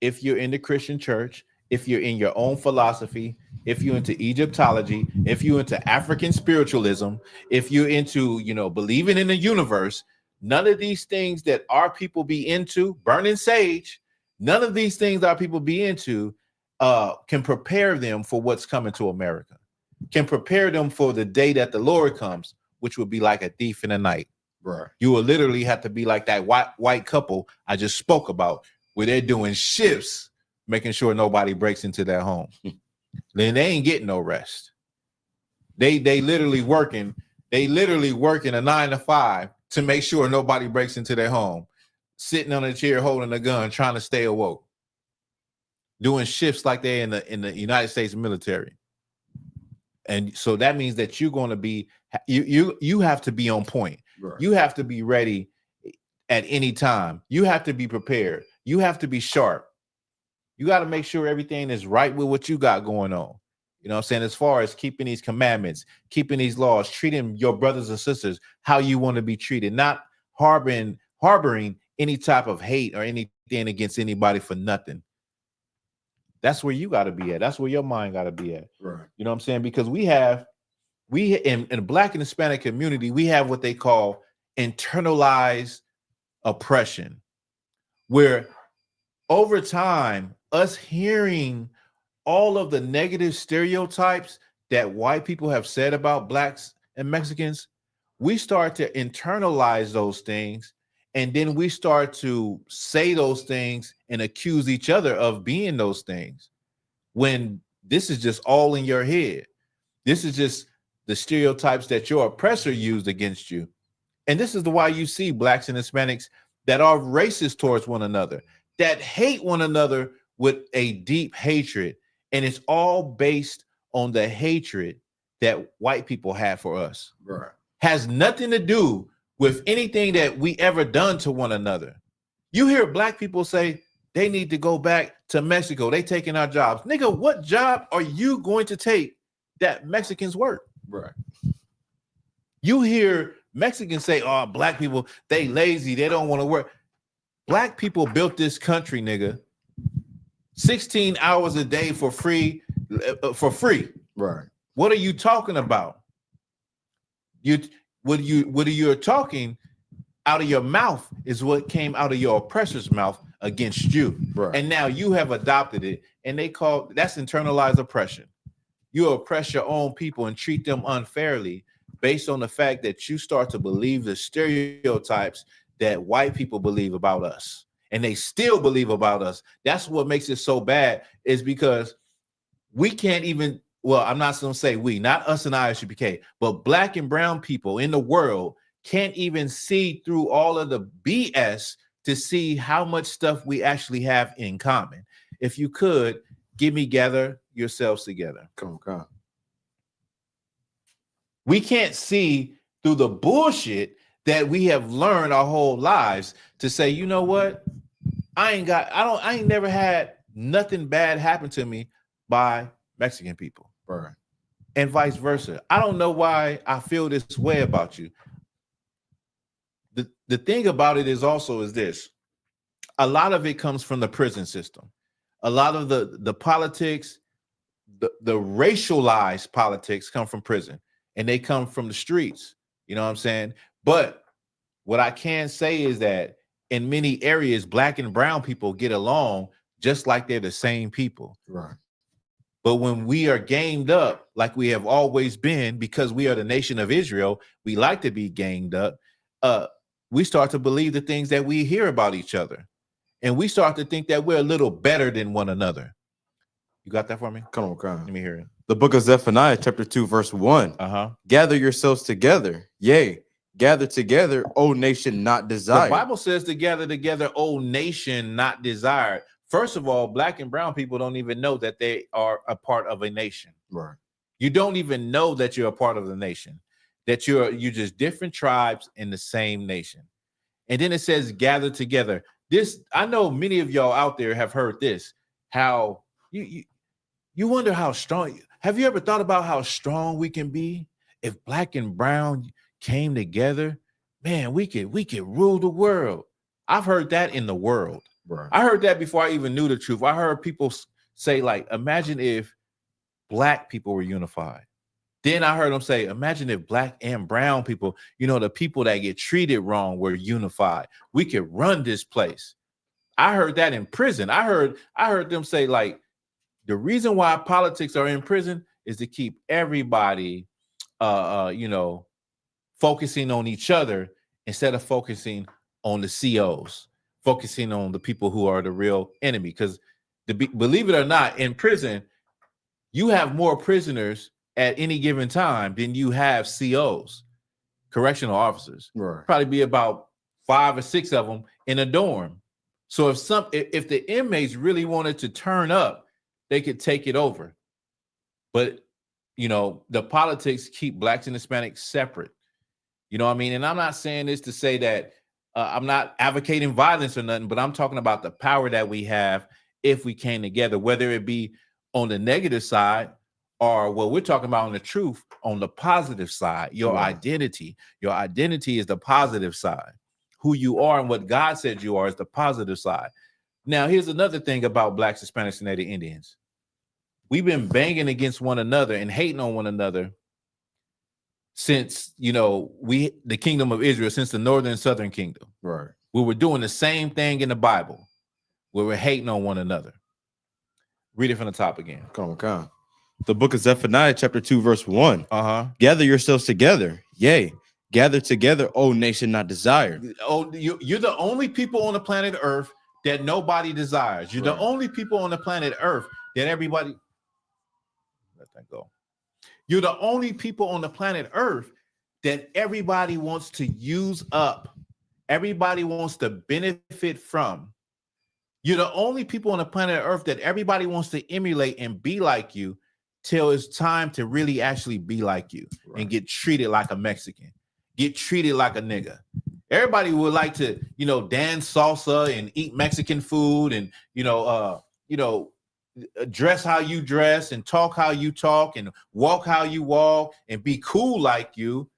if you're in the Christian church, if you're in your own philosophy, if you're into Egyptology, if you're into African spiritualism, if you're into, believing in the universe. None of these things that our people be into, burning sage, none of these things our people be into can prepare them for what's coming to America, can prepare them for the day that the Lord comes, which will be like a thief in the night. Right. You will literally have to be like that white couple I just spoke about, where they're doing shifts, making sure nobody breaks into their home. Then they ain't getting no rest. They literally working a 9 to 5 to make sure nobody breaks into their home, sitting on a chair holding a gun, trying to stay awoke, doing shifts like they're in the United States military. And so that means that you're going to be you have to be on point. Right. You have to be ready at any time. You have to be prepared. You have to be sharp. You got to make sure everything is right with what you got going on. You know what I'm saying? As far as keeping these commandments, keeping these laws, treating your brothers and sisters how you want to be treated, not harboring any type of hate or anything against anybody for nothing. That's where you got to be at. That's where your mind got to be at. Right. You know what I'm saying? Because we in the Black and Hispanic community, we have what they call internalized oppression, where over time, us hearing all of the negative stereotypes that white people have said about Blacks and Mexicans, we start to internalize those things. And then we start to say those things and accuse each other of being those things, when this is just all in your head. This is just the stereotypes that your oppressor used against you. And this is why you see Blacks and Hispanics that are racist towards one another, that hate one another with a deep hatred. And it's all based on the hatred that white people have for us. Right. Has nothing to do with anything that we ever done to one another. You hear Black people say, they need to go back to Mexico. They taking our jobs. Nigga, what job are you going to take that Mexicans work? Right. You hear Mexicans say, oh, black people, they lazy, they don't want to work. Black people built this country, nigga. 16 hours a day for free, Right. What are you talking about? What you're talking out of your mouth is what came out of your oppressor's mouth against you. Right. And now you have adopted it, and that's internalized oppression. You oppress your own people and treat them unfairly based on the fact that you start to believe the stereotypes that white people believe about us, and they still believe about us. That's what makes it so bad, is because we can't even, well, I'm not going to say we, not us and I.S.U.P.K, but black and brown people in the world can't even see through all of the BS to see how much stuff we actually have in common. If you could, give me gather yourselves together. Come on. We can't see through the bullshit that we have learned our whole lives to say, you know what? I ain't never had nothing bad happen to me by Mexican people. Right. And vice versa. I don't know why I feel this way about you. The thing about it is this. A lot of it comes from the prison system. A lot of the politics, the racialized politics come from prison, and they come from the streets. You know what I'm saying? But what I can say is that in many areas, black and brown people get along just like they're the same people. Right. But when we are ganged up, like we have always been, because we are the nation of Israel, we like to be ganged up. We start to believe the things that we hear about each other. And we start to think that we're a little better than one another. You got that for me? Come on. Let me hear it. The book of Zephaniah, chapter 2, verse 1. Gather yourselves together. Yea, gather together, O nation not desired. The Bible says to gather together, O nation not desired. First of all, black and brown people don't even know that they are a part of a nation. Right. You don't even know that you're a part of the nation, that you're just different tribes in the same nation. And then it says gather together. This, I know many of y'all out there have heard this, how you wonder how strong. Have you ever thought about how strong we can be if black and brown came together? Man, we could rule the world. I've heard that in the world. Right. I heard that before I even knew the truth. I heard people say, like, imagine if black people were unified. Then I heard them say, imagine if black and brown people, the people that get treated wrong, were unified. We could run this place. I heard that in prison. I heard them say, like, the reason why politics are in prison is to keep everybody, focusing on each other instead of focusing on the COs, focusing on the people who are the real enemy. Because believe it or not, in prison, you have more prisoners at any given time than you have COs, correctional officers. Right. Probably be about 5 or 6 of them in a dorm. So if the inmates really wanted to turn up, they could take it over. But the politics keep blacks and Hispanics separate. You know what I mean? And I'm not saying this to say that I'm not advocating violence or nothing, but I'm talking about the power that we have if we came together, whether it be on the negative side or what we're talking about on the truth, on the positive side, your identity. Your identity is the positive side. Who you are and what God said you are is the positive side. Now, here's another thing about blacks, Hispanics, and Native Indians. We've been banging against one another and hating on one another since, the kingdom of Israel, since the northern and southern kingdom. Right. We were doing the same thing in the Bible, where we're hating on one another. Read it from the top again. Come on. The book of Zephaniah, chapter 2, verse 1. Gather yourselves together. Yea, gather together, O nation not desired. Oh, you're the only people on the planet Earth that nobody desires. You're the only people on the planet Earth that everybody... Let that go. You're the only people on the planet Earth that everybody wants to use up. Everybody wants to benefit from. You're the only people on the planet Earth that everybody wants to emulate and be like you till it's time to really actually be like you and get treated like a Mexican, get treated like a nigga. Everybody would like to, dance salsa and eat Mexican food and, dress how you dress and talk how you talk and walk how you walk and be cool like you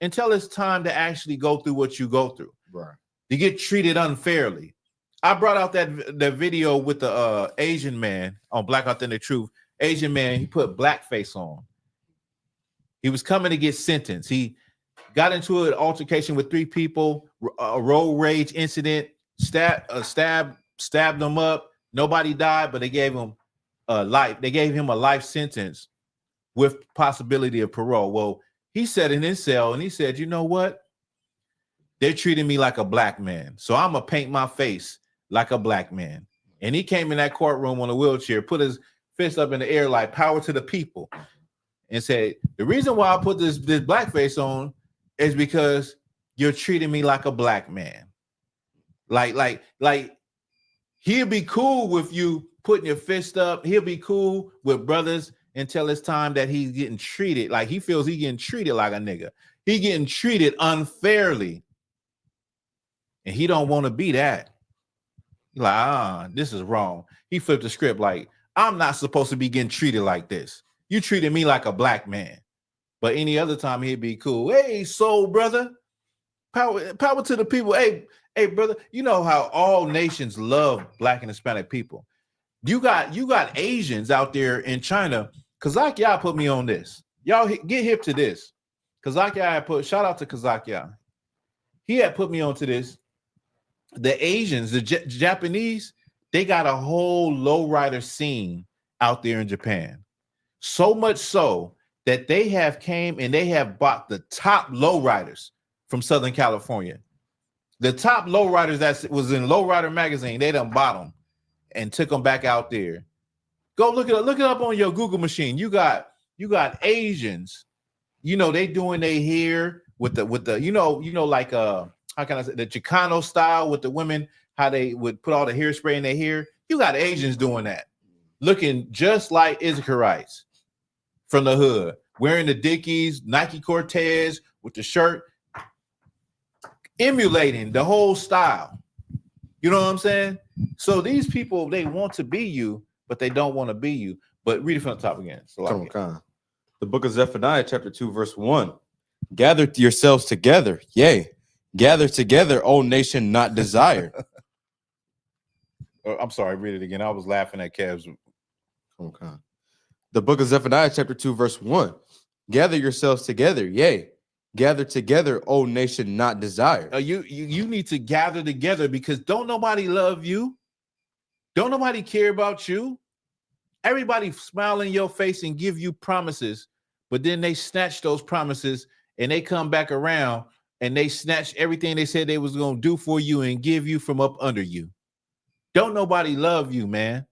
until it's time to actually go through what you go through. Right. To get treated unfairly. I brought out that video with the Asian man on Black Authentic Truth. Asian man, he put blackface on. He was coming to get sentenced. He got into an altercation with 3 people, a road rage incident, stabbed them up. Nobody died, but they gave him life. They gave him a life sentence with possibility of parole. Well, he sat in his cell and he said, you know what? They're treating me like a black man. So I'm going to paint my face like a black man. And he came in that courtroom on a wheelchair, put his fist up in the air like power to the people and said, the reason why I put this blackface on is because you're treating me like a black man. Like he'll be cool with you putting your fist up. He'll be cool with brothers until it's time that he's getting treated. Like he feels he's getting treated like a nigga. He getting treated unfairly. And he don't want to be that. Like, this is wrong. He flipped the script like, I'm not supposed to be getting treated like this. You treated me like a black man. But any other time he'd be cool. Hey, soul brother. Power to the people. Hey, brother. You know how all nations love Black and Hispanic people. You got Asians out there in China. Kazak Yah put me on this. Y'all get hip to this. Kazak Yah shout out to Kazak Yah. He had put me onto this. The Asians, the Japanese, they got a whole lowrider scene out there in Japan. So much so that they have came and they have bought the top lowriders from Southern California. The top lowriders that was in Lowrider magazine, they done bought them and took them back out there. Go look it up on your Google machine. You got Asians, they doing their hair with the like how can I say, the Chicano style with the women, how they would put all the hairspray in their hair. You got Asians doing that, looking just like Israelites from the hood, wearing the Dickies, Nike Cortez with the shirt, emulating the whole style. You know what I'm saying? So these people, they want to be you, but they don't want to be you. But read it from the top again. The book of Zephaniah, chapter 2, verse 1. Gather yourselves together, yea. Gather together, O nation not desired. I'm sorry, read it again. I was laughing at Kev's. Okay. The book of Zephaniah, chapter 2, verse 1. Gather yourselves together, yea. Gather together, O nation not desired. You need to gather together because don't nobody love you. Don't nobody care about you. Everybody smile in your face and give you promises, but then they snatch those promises and they come back around and they snatch everything they said they was going to do for you and give you from up under you. Don't nobody love you, man.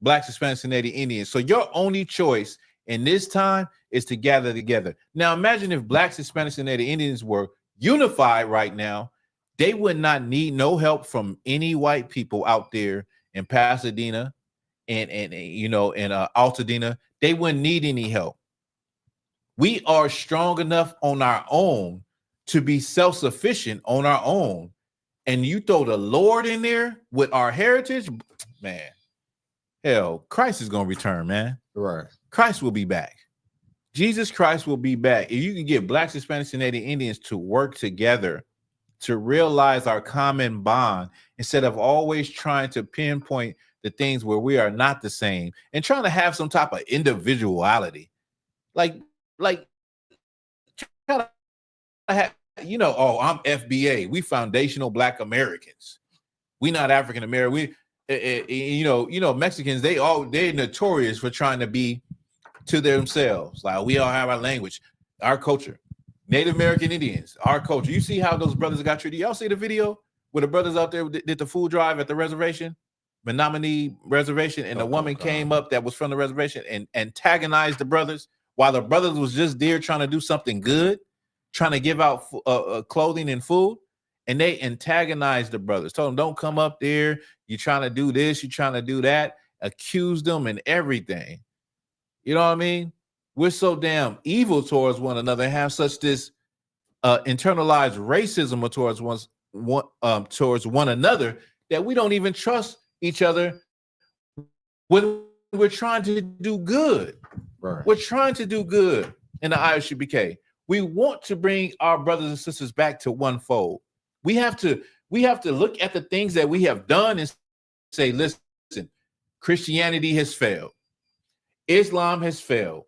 Blacks, Hispanics, and Native Indians. So your only choice in this time is to gather together. Now, imagine if Blacks, Hispanics, and Native Indians were unified right now. They would not need no help from any white people out there in Pasadena and Altadena. They wouldn't need any help. We are strong enough on our own to be self-sufficient on our own. And you throw the Lord in there with our heritage, man, hell, Christ is going to return, man. Right. Christ will be back. Jesus Christ will be back. If you can get Blacks, Hispanics, and Native Indians to work together to realize our common bond instead of always trying to pinpoint the things where we are not the same and trying to have some type of individuality. Like I'm FBA. We foundational Black Americans. We not African American. Mexicans, they're notorious for trying to be to themselves. Like we all have our language, our culture. Native American Indians, our culture. You see how those brothers got treated? Y'all see the video where the brothers out there did the food drive at the reservation, Menominee Reservation, and the woman came up that was from the reservation and antagonized the brothers while the brothers was just there trying to do something good, trying to give out clothing and food, and they antagonized the brothers. Told them, don't come up there. You're trying to do this. You're trying to do that. Accused them and everything. You know what I mean? We're so damn evil towards one another, have such this internalized racism towards one another, that we don't even trust each other when we're trying to do good. Right. We're trying to do good in the I.S.U.P.K. We want to bring our brothers and sisters back to one fold. We have to look at the things that we have done and say, listen, Christianity has failed. Islam has failed.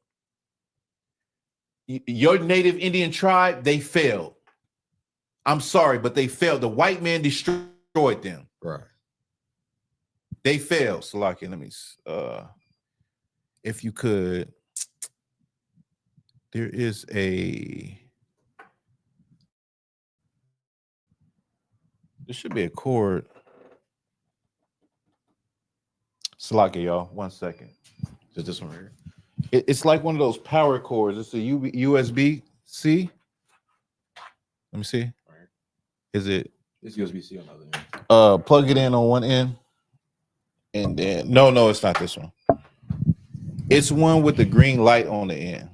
Your native Indian tribe, they failed. I'm sorry, but they failed. The white man destroyed them. Right. They failed. Salaki, let me, if you could, there is there should be a chord. Salaki, y'all, 1 second. Just this one right here. It's like one of those power cords. It's a USB-C. Let me see. Right. Is it? It's USB-C on the other end. Plug it in on one end, and then no, it's not this one. It's one with the green light on the end.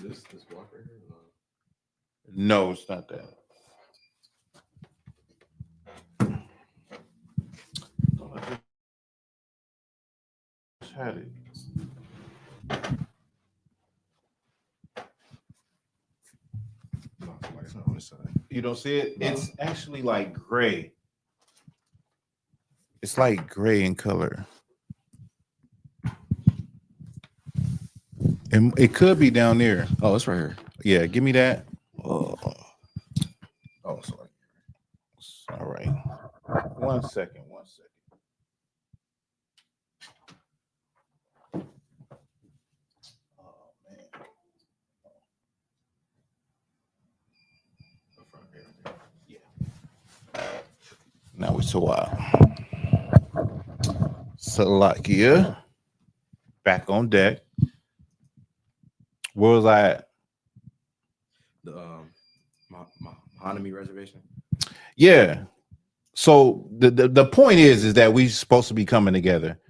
This block right here? No, it's not that. Had it. You don't see it? No. It's actually like gray. It's like gray in color. And it could be down there. Oh, it's right here. Yeah, give me that. Oh, sorry. All right. 1 second. Oh, man. Yeah. Now it's a while. Salakia. Back on deck. Where was I at? The Mahanomy reservation. Yeah. So the point is that we're supposed to be coming together.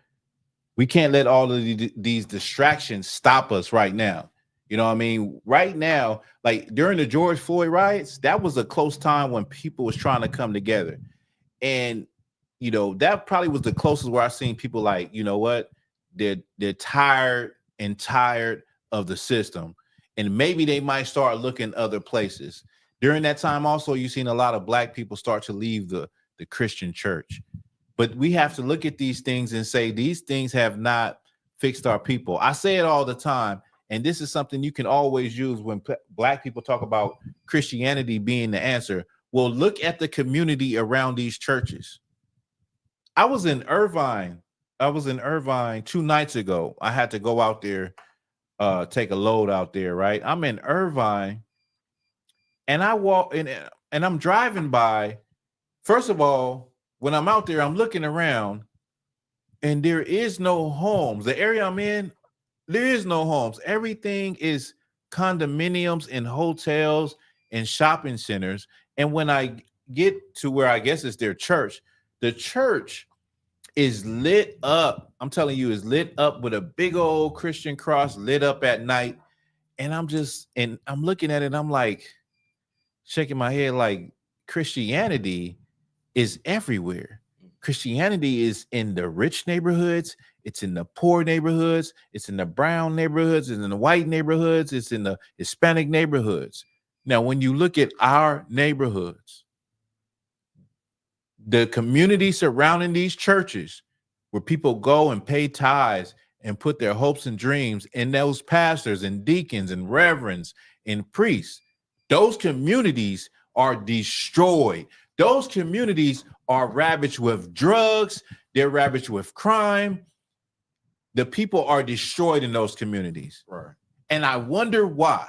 We can't let all of these distractions stop us right now. You know what I mean? Right now, like during the George Floyd riots, that was a close time when people was trying to come together. And, you know, that probably was the closest where I've seen people like, you know what? They're tired of the system. And maybe they might start looking other places. During that time also, you've seen a lot of Black people start to leave the Christian church. But we have to look at these things and say these things have not fixed our people. I say it all the time, and this is something you can always use when Black people talk about Christianity being the answer. Well, look at the community around these churches. I was in Irvine 2 nights ago. I had to go out there, take a load out there, right? I'm in Irvine, and I walk in, and I'm driving by. First of all, when I'm out there, I'm looking around, and there is no homes. The area I'm in, there is no homes. Everything is condominiums and hotels and shopping centers. And when I get to where I guess it's their church, the church is lit up. I'm telling you, is lit up with a big old Christian cross lit up at night. And I'm looking at it, I'm like shaking my head like Christianity is everywhere. Christianity is in the rich neighborhoods. It's in the poor neighborhoods. It's in the brown neighborhoods. It's in the white neighborhoods. It's in the Hispanic neighborhoods. Now, when you look at our neighborhoods, the community surrounding these churches where people go and pay tithes and put their hopes and dreams in those pastors and deacons and reverends and priests, those communities are destroyed. Those communities are ravaged with drugs. They're ravaged with crime. The people are destroyed in those communities. Right. And I wonder why.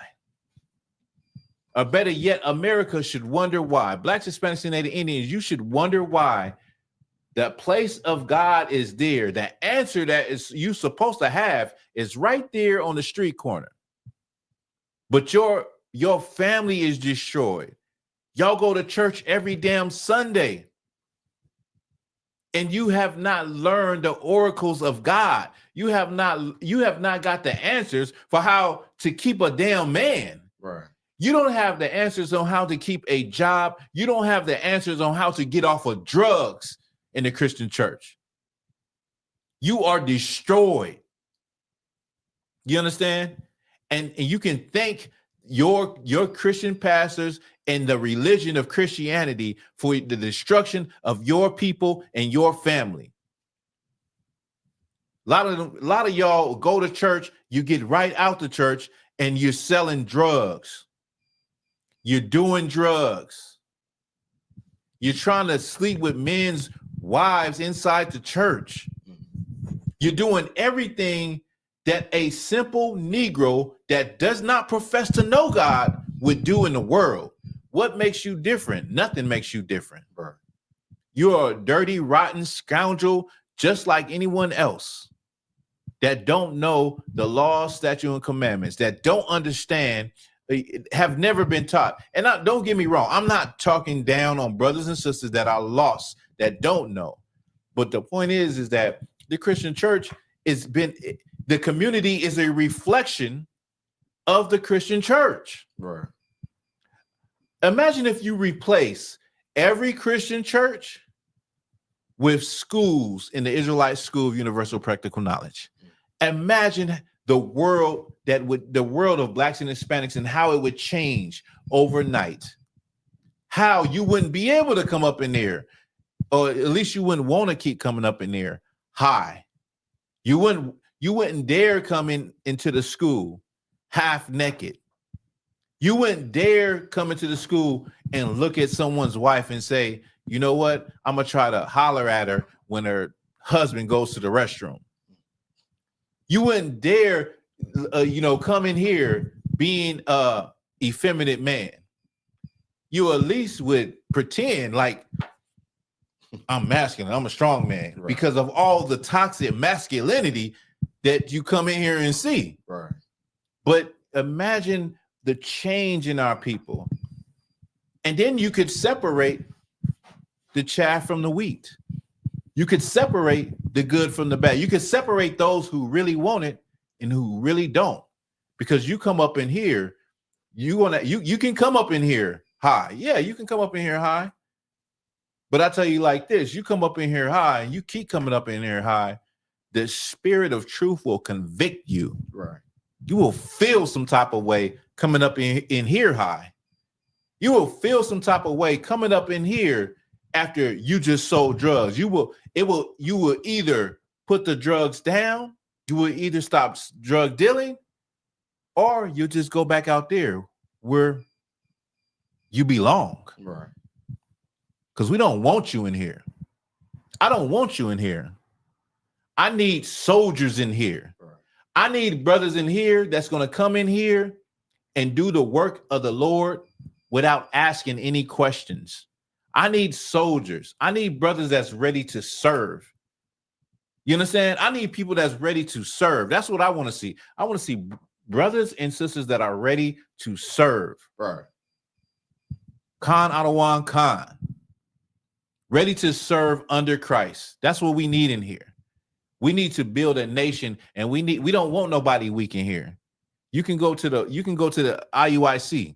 Or better yet, America should wonder why. Blacks, Hispanics, and Native Indians, you should wonder why the place of God is there. The answer that is you supposed to have is right there on the street corner. But your family is destroyed. Y'all go to church every damn Sunday. and you have not learned the oracles of God. You have not got the answers for how to keep a damn man. Right. You don't have the answers on how to keep a job. You don't have the answers on how to get off of drugs in the Christian church. You are destroyed. You understand? And you can thank your Christian pastors and the religion of Christianity for the destruction of your people and your family. A lot of y'all go to church, you get right out the church, and you're selling drugs. You're doing drugs. You're trying to sleep with men's wives inside the church. You're doing everything that a simple Negro that does not profess to know God would do in the world. What makes you different? Nothing makes you different, bro. You're a dirty, rotten scoundrel just like anyone else that don't know the law, statute, and commandments, that don't understand, have never been taught. And don't get me wrong, I'm not talking down on brothers and sisters that are lost, that don't know. But the point is that the Christian church the community is a reflection of the Christian church. Right. Imagine if you replace every Christian church with schools in the Israelite School of Universal Practical Knowledge. Imagine the world of Blacks and Hispanics and how it would change overnight. How you wouldn't be able to come up in there, or at least you wouldn't want to keep coming up in there high. You wouldn't dare come into the school half naked. You wouldn't dare come into the school and look at someone's wife and say, you know what? I'm going to try to holler at her when her husband goes to the restroom. You wouldn't dare, come in here being a effeminate man. You at least would pretend like I'm masculine, I'm a strong man, right, because of all the toxic masculinity that you come in here and see. Right. But imagine the change in our people. And then you could separate the chaff from the wheat. You could separate the good from the bad. You could separate those who really want it and who really don't. Because you come up in here, you can come up in here high. Yeah, you can come up in here high. But I tell you like this, you come up in here high and you keep coming up in here high, the spirit of truth will convict you. Right. You will feel some type of way coming up in here high. You will feel some type of way coming up in here after you just sold drugs. You will either put the drugs down, you will either stop drug dealing, or you just go back out there where you belong. Right. Because we don't want you in here. I don't want you in here. I need soldiers in here. Right. I need brothers in here that's going to come in here and do the work of the Lord without asking any questions. I need soldiers. I need brothers that's ready to serve. You understand? I need people that's ready to serve. That's what I want to see. I want to see brothers and sisters that are ready to serve. Right. Khan Adawan Khan. Ready to serve under Christ. That's what we need in here. We need to build a nation, and we don't want nobody weak in here. You can go to the IUIC.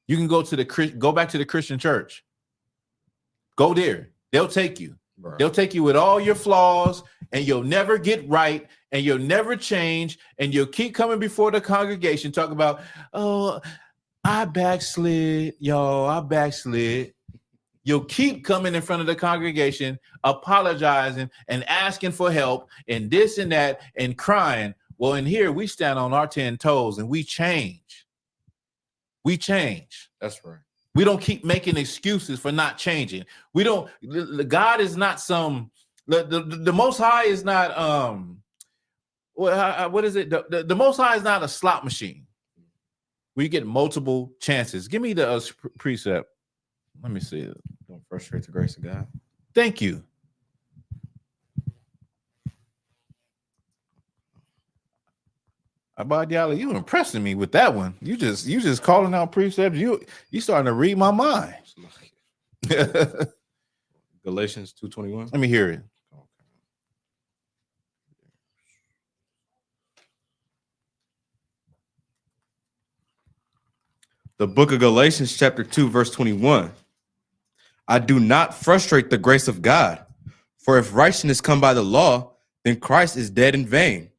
You can go back to the Christian church. Go there. They'll take you. Right. They'll take you with all your flaws, and you'll never get right, and you'll never change, and you'll keep coming before the congregation, talk about, oh, I backslid, y'all. I backslid. You'll keep coming in front of the congregation, apologizing and asking for help and this and that and crying. Well, in here, we stand on our 10 toes and we change. We change. That's right. We don't keep making excuses for not changing. We don't. God is not some. The Most High is not. What is it? The Most High is not a slot machine. We get multiple chances. Give me the precept. Let me see it. Don't frustrate the grace of God. Thank you. Abadiala, you impressing me with that one. You just calling out precepts. You starting to read my mind. Go Galatians 2:21. Let me hear it. The book of Galatians, chapter 2, verse 21. I do not frustrate the grace of God, for if righteousness come by the law, then Christ is dead in vain.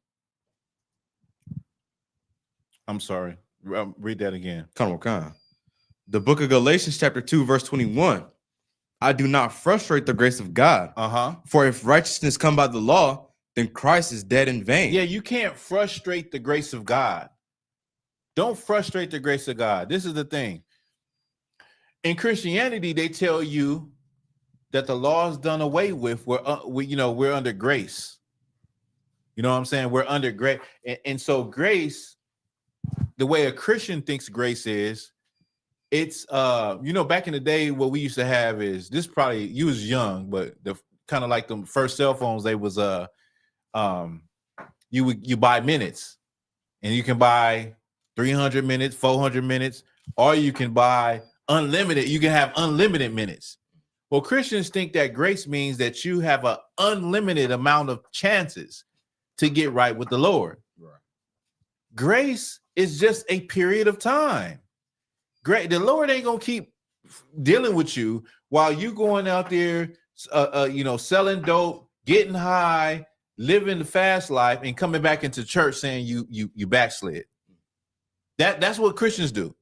I'm sorry. Read that again. Come on. The book of Galatians, chapter 2, verse 21. I do not frustrate the grace of God. For if righteousness come by the law, then Christ is dead in vain. Yeah, you can't frustrate the grace of God. Don't frustrate the grace of God. This is the thing. In Christianity, they tell you that the law is done away with. We're under grace. You know what I'm saying? We're under grace. And so grace, the way a Christian thinks grace is, it's back in the day, what we used to have is this. Probably you was young, but the kind of like the first cell phones, they was you buy minutes, and you can buy 300 minutes, 400 minutes, or you can buy unlimited. You can have unlimited minutes. Well, Christians think that grace means that you have an unlimited amount of chances to get right with the Lord. Right. Grace is just a period of time. Great. The Lord ain't gonna keep dealing with you while you going out there, selling dope, getting high, living the fast life, and coming back into church saying you backslid. That's what Christians do.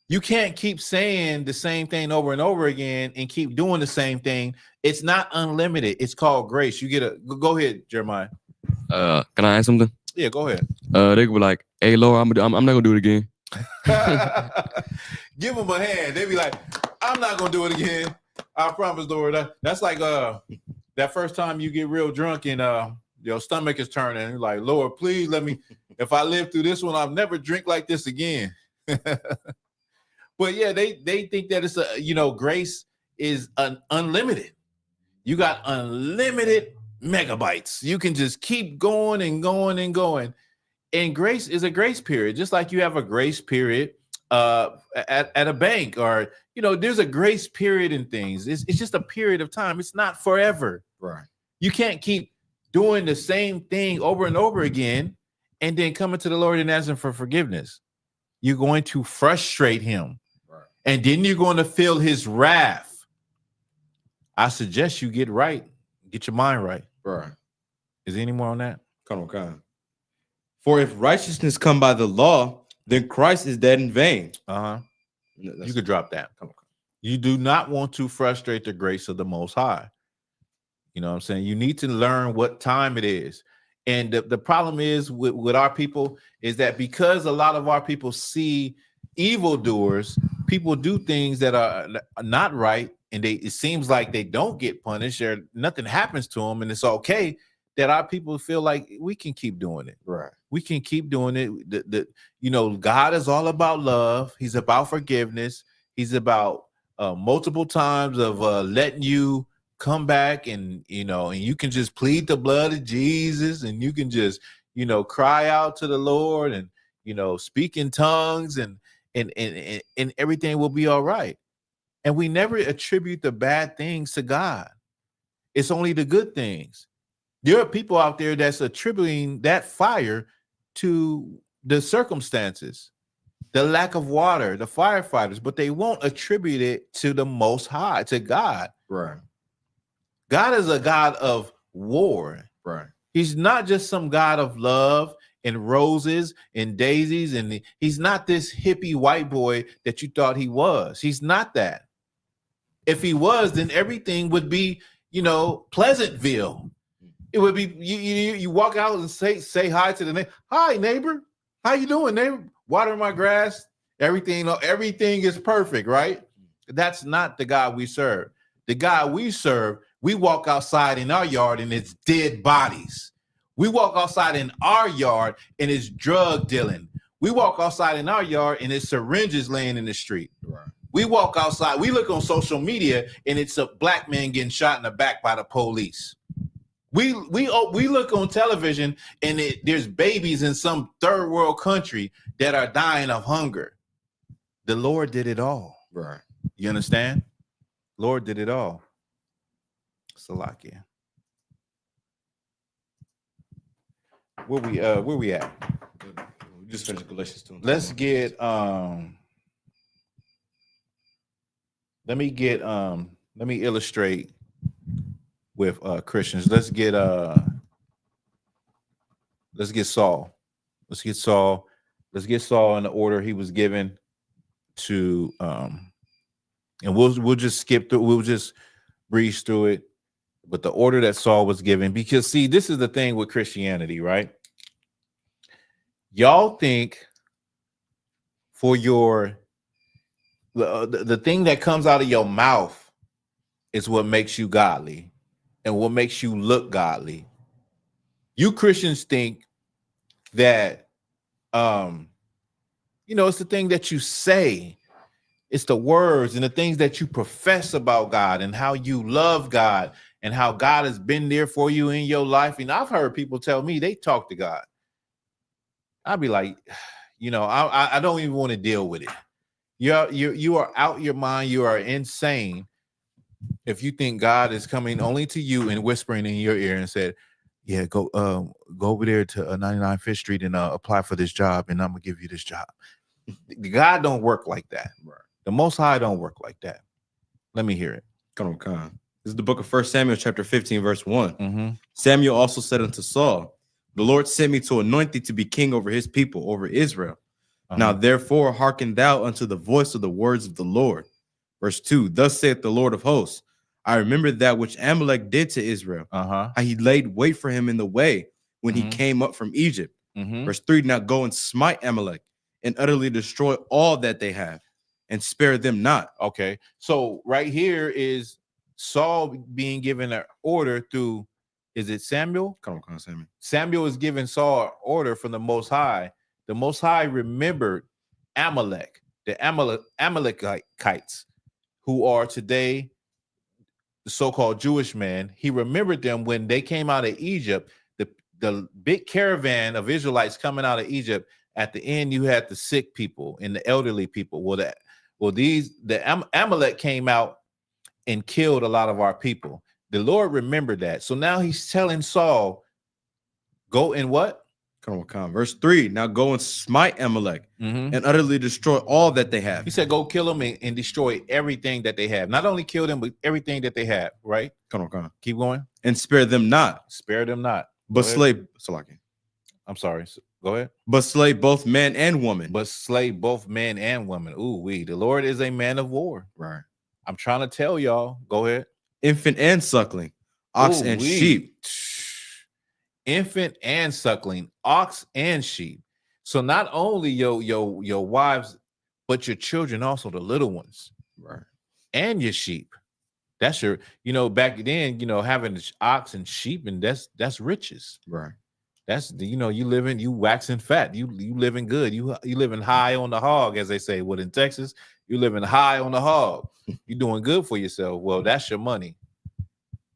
You can't keep saying the same thing over and over again and keep doing the same thing. It's not unlimited. It's called grace. You get go ahead, Jeremiah. Can I add something? Yeah, go ahead. They could be like, "Hey, Lord, I'm not gonna do it again." Give them a hand. They be like, "I'm not gonna do it again. I promise, Lord." That's like that first time you get real drunk and your stomach is turning. You're like, "Lord, please let me. If I live through this one, I'll never drink like this again." But yeah, they think that it's grace is unlimited. You got unlimited megabytes. You can just keep going and going and going. And grace is a grace period, just like you have a grace period at a bank, or there's a grace period in things. It's just a period of time. It's not forever. Right. You can't keep doing the same thing over and over again and then coming to the Lord and asking for forgiveness. You're going to frustrate him. Right. And then you're going to feel his wrath. I suggest you get right. Get your mind right. Right. Is there any more on that? Come on. For if righteousness come by the law, then Christ is dead in vain. You could drop that. Come on. You do not want to frustrate the grace of the Most High. You know what I'm saying? You need to learn what time it is. And the problem is with our people is that because a lot of our people see evildoers, people do things that are not right, and it seems like they don't get punished or nothing happens to them, and it's okay, that our people feel like we can keep doing it. Right. We can keep doing it. God is all about love. He's about forgiveness. He's about multiple times of letting you come back, and you can just plead the blood of Jesus, and you can just cry out to the Lord, and speak in tongues, and everything will be all right. And we never attribute the bad things to God. It's only the good things. There are people out there that's attributing that fire to the circumstances, the lack of water, the firefighters, but they won't attribute it to the Most High, to God. Right. God is a God of war. Right. He's not just some God of love and roses and daisies, and he's not this hippie white boy that you thought he was. He's not that. If he was, then everything would be, Pleasantville. It would be you walk out and say hi to the neighbor. Hi, neighbor. How you doing, neighbor? Watering my grass. Everything is perfect, right? That's not the God we serve. The God we serve, we walk outside in our yard and it's dead bodies. We walk outside in our yard and it's drug dealing. We walk outside in our yard and it's syringes laying in the street. Right. We walk outside, we look on social media and it's a black man getting shot in the back by the police. We look on television and there's babies in some third world country that are dying of hunger. The Lord did it all. Right. You understand? Lord did it all. Salakia. Where we at? We just finished Galatians 2. Let's get let me illustrate with Christians. Let's get Saul. Let's get Saul in the order he was given to and we'll just skip through, we'll just breeze through it, but the order that Saul was given, because see, this is the thing with Christianity, right? Y'all think for your the thing that comes out of your mouth is what makes you godly and what makes you look godly. You Christians think that it's the thing that you say, it's the words and the things that you profess about God and how you love God and how God has been there for you in your life. And I've heard people tell me they talk to God. I'd be like, I don't even want to deal with it. You are out your mind. You are insane if you think God is coming only to you and whispering in your ear and said, yeah, go over there to 99 Fifth Street and apply for this job, and I'm gonna give you this job. God don't work like that. Right. The Most High don't work like that. Let me hear it. Come on. This is the book of 1 Samuel, chapter 15, verse 1. Samuel also said unto Saul, the Lord sent me to anoint thee to be king over his people, over Israel. Now therefore hearken thou unto the voice of the words of the Lord. Verse 2, thus saith the Lord of hosts, I remember that which Amalek did to Israel, how he laid wait for him in the way when he came up from Egypt. Verse 3, now go and smite Amalek and utterly destroy all that they have and spare them not. Okay, so right here is Saul being given an order through, is it Samuel? Come on, Samuel. Samuel is giving Saul an order from the Most High. The Most High remembered Amalek, the Amalekites, who are today the so-called Jewish man. He remembered them when they came out of Egypt, the big caravan of Israelites coming out of Egypt. At the end, you had the sick people and the elderly people. The Amalek came out and killed a lot of our people. The Lord remembered that. So now he's telling Saul, go and what? Come on. Verse 3, now go and smite Amalek and utterly destroy all that they have. He said, go kill them and destroy everything that they have. Not only kill them, but everything that they have, right? Come on. Keep going. And spare them not. Spare them not. But slay, I'm sorry. Go ahead. But slay both man and woman. But slay both men and women. Ooh, the Lord is a man of war. Right. I'm trying to tell y'all. Go ahead. Infant and suckling, ox and sheep. Infant and suckling, ox and sheep. So not only your wives, but your children, also the little ones, right? And your sheep. That's your, back then, having ox and sheep, and that's riches, right? That's you waxing fat, you living good, you living high on the hog, as they say. Well, in Texas, you living high on the hog. You doing good for yourself. Well, that's your money.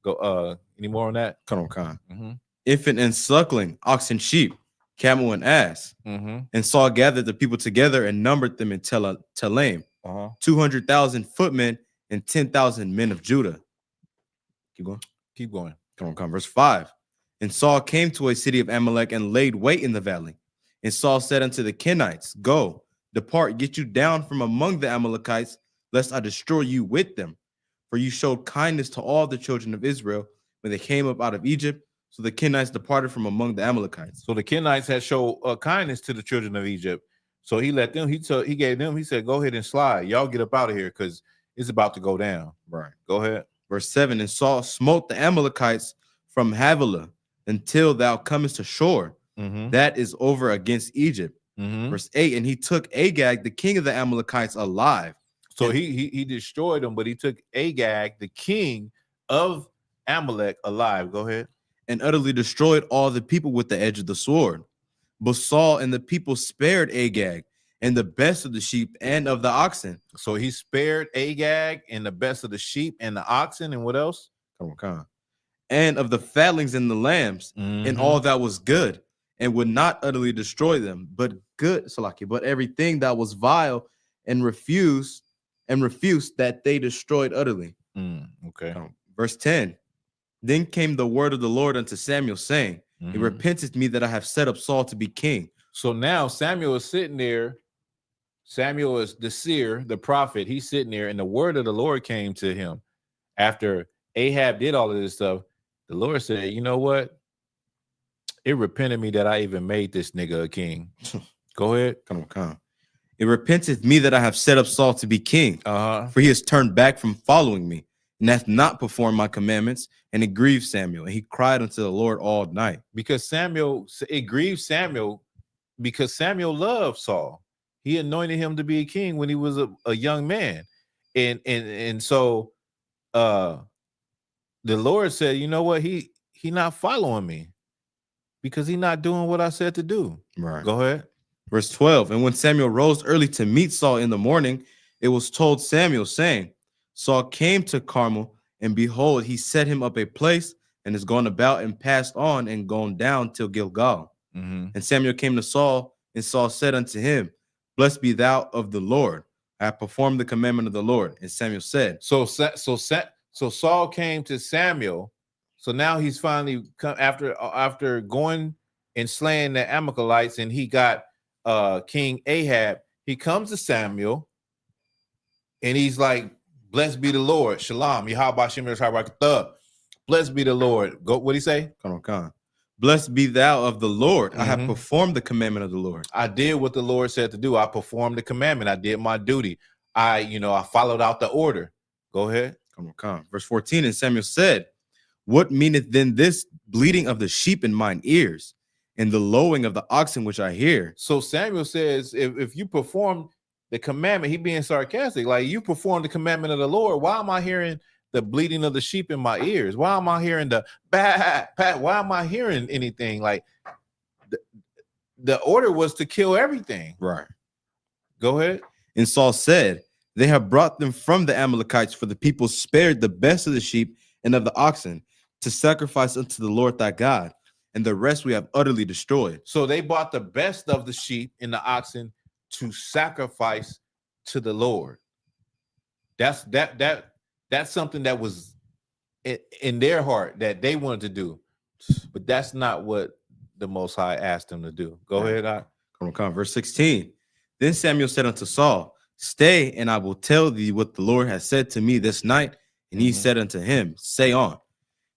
Go. Any more on that? Come on, Infant and suckling, ox and sheep, camel and ass. And Saul gathered the people together and numbered them in Telaim, 200,000 footmen and 10,000 men of Judah. Keep going. Come on. Verse 5. And Saul came to a city of Amalek and laid wait in the valley. And Saul said unto the Kenites, go, depart, get you down from among the Amalekites, lest I destroy you with them. For you showed kindness to all the children of Israel when they came up out of Egypt. So the Kenites departed from among the Amalekites. So the Kenites had showed kindness to the children of Egypt. So he let them, he gave them, he said, go ahead and slide. Y'all get up out of here because it's about to go down. Right. Go ahead. Verse 7, and Saul smote the Amalekites from Havilah until thou comest to shore. That is over against Egypt. Verse 8, and he took Agag, the king of the Amalekites, alive. So he destroyed them, but he took Agag, the king of Amalek, alive. Go ahead. And utterly destroyed all the people with the edge of the sword. But Saul and the people spared Agag and the best of the sheep and of the oxen. So he spared Agag and the best of the sheep and the oxen, and what else? Come on. And of the fatlings and the lambs and all that was good, and would not utterly destroy them, but everything that was vile and refused that they destroyed utterly. Okay. Verse 10. Then came the word of the Lord unto Samuel, saying, It repenteth me that I have set up Saul to be king. So now Samuel is sitting there. Samuel is the seer, the prophet. He's sitting there, and the word of the Lord came to him after Ahab did all of this stuff. The Lord said, you know what? It repented me that I even made this nigga a king. Go ahead. Come on. It repenteth me that I have set up Saul to be king, for he has turned back from following me, and hath not performed my commandments, and it grieved Samuel, and he cried unto the Lord all night. Because it grieved Samuel because Samuel loved Saul. He anointed him to be a king when he was a young man. And so the Lord said, you know what? He not following me because he's not doing what I said to do. Right. Go ahead. Verse 12, and when Samuel rose early to meet Saul in the morning, it was told Samuel, saying, Saul came to Carmel, and behold, he set him up a place, and is gone about and passed on and gone down till Gilgal. And Samuel came to Saul, and Saul said unto him, Blessed be thou of the Lord. I have performed the commandment of the Lord. And Samuel said, So Saul came to Samuel. So now he's finally come after going and slaying the Amalekites, and he got King Ahab. He comes to Samuel, and he's like, Blessed be the Lord. Shalom. Blessed be the Lord. Go. What do you say? Come on. Blessed be thou of the Lord. I have performed the commandment of the Lord. I did what the Lord said to do. I performed the commandment. I did my duty. I followed out the order. Go ahead. Come on. Verse 14, and Samuel said, What meaneth then this bleating of the sheep in mine ears, and the lowing of the oxen which I hear? So Samuel says, if you perform the commandment, he being sarcastic, like you perform the commandment of the Lord, why am I hearing the bleating of the sheep in my ears? Why am I hearing the bat? Why am I hearing anything? Like the order was to kill everything. Right. Go ahead. And Saul said, They have brought them from the Amalekites, for the people spared the best of the sheep and of the oxen to sacrifice unto the Lord thy God, and the rest we have utterly destroyed. So they bought the best of the sheep and the oxen to sacrifice to the Lord. That's something that was in their heart that they wanted to do, but that's not what the Most High asked them to do. Go ahead. Come on. Verse 16. Then Samuel said unto Saul, Stay, and I will tell thee what the Lord has said to me this night. And he said unto him, Say on.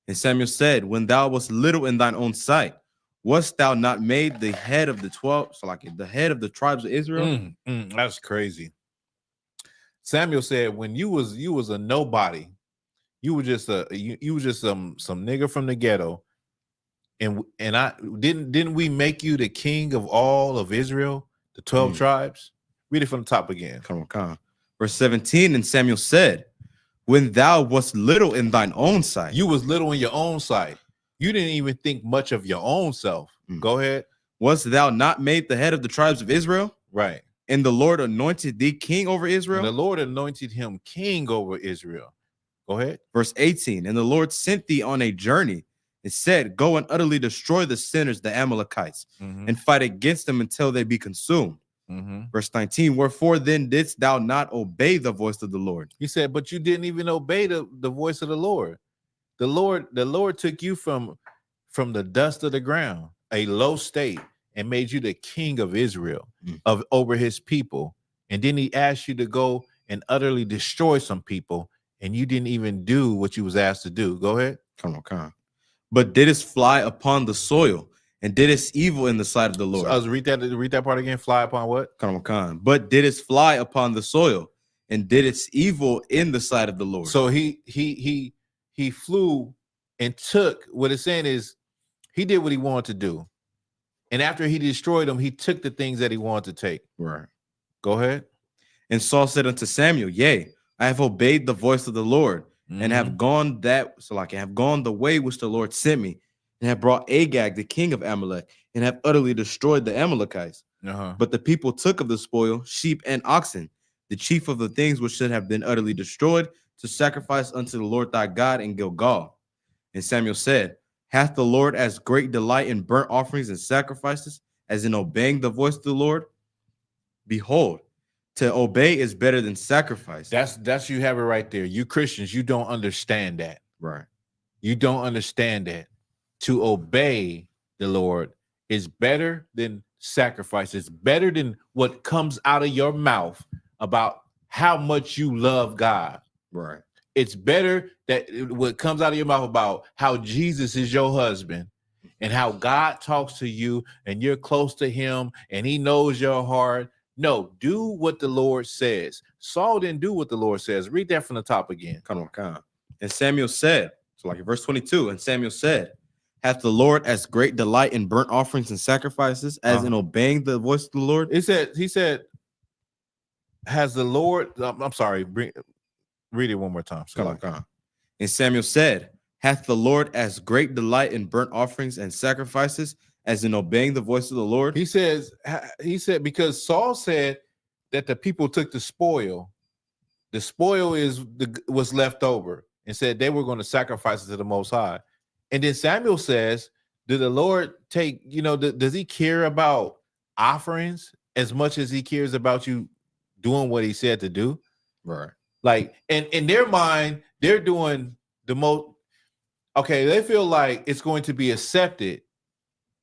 And Samuel said, When thou wast little in thine own sight, wast thou not made the head of the 12, so like the head of the tribes of Israel? That's crazy. Samuel said, when you was a nobody, you were just some nigga from the ghetto, and I didn't we make you the king of all of Israel, the 12 tribes? Read it from the top again. Come on. Verse 17, and Samuel said, When thou wast little in thine own sight. You was little in your own sight. You didn't even think much of your own self. Go ahead. Wast thou not made the head of the tribes of Israel? Right. And the Lord anointed thee king over Israel? And the Lord anointed him king over Israel. Go ahead. Verse 18, and the Lord sent thee on a journey and said, Go and utterly destroy the sinners, the Amalekites, and fight against them until they be consumed. Verse 19, wherefore then didst thou not obey the voice of the Lord? He said, but you didn't even obey the voice of the Lord. The Lord took you from the dust of the ground, a low state, and made you the king of Israel, over his people. And then he asked you to go and utterly destroy some people, and you didn't even do what you was asked to do. Go ahead. Come on. But didst fly upon the soil, and didst evil in the sight of the Lord. So read that part again. Fly upon what? Come on. But didst fly upon the soil, and didst evil in the sight of the Lord. So he flew and took, what it's saying is he did what he wanted to do. And after he destroyed them, he took the things that he wanted to take. Right. Go ahead. And Saul said unto Samuel, Yea, I have obeyed the voice of the Lord, and have gone the way which the Lord sent me, and have brought Agag, the king of Amalek, and have utterly destroyed the Amalekites. But the people took of the spoil sheep and oxen, the chief of the things which should have been utterly destroyed, to sacrifice unto the Lord thy God in Gilgal. And Samuel said, Hath the Lord as great delight in burnt offerings and sacrifices as in obeying the voice of the Lord? Behold, to obey is better than sacrifice. That's you have it right there. You Christians, you don't understand that. Right. You don't understand that to obey the Lord is better than sacrifice. It's better than what comes out of your mouth about how much you love God. Right. It's better that what comes out of your mouth about how Jesus is your husband and how God talks to you and you're close to him and he knows your heart. No, do what the Lord says. Saul didn't do what the Lord says. Read that from the top again. Come on. And Samuel said, so like in verse 22, and Samuel said, hath the Lord as great delight in burnt offerings and sacrifices as in obeying the voice of the Lord? He said, has the Lord, I'm sorry, read it one more time. Come on. And Samuel said, hath the Lord as great delight in burnt offerings and sacrifices as in obeying the voice of the Lord? He said, because Saul said that the people took the spoil. The spoil was left over and said they were going to sacrifice it to the Most High. And then Samuel says, did the Lord take, does he care about offerings as much as he cares about you doing what he said to do? Right. Like, and in their mind, they're doing the most, okay, they feel like it's going to be accepted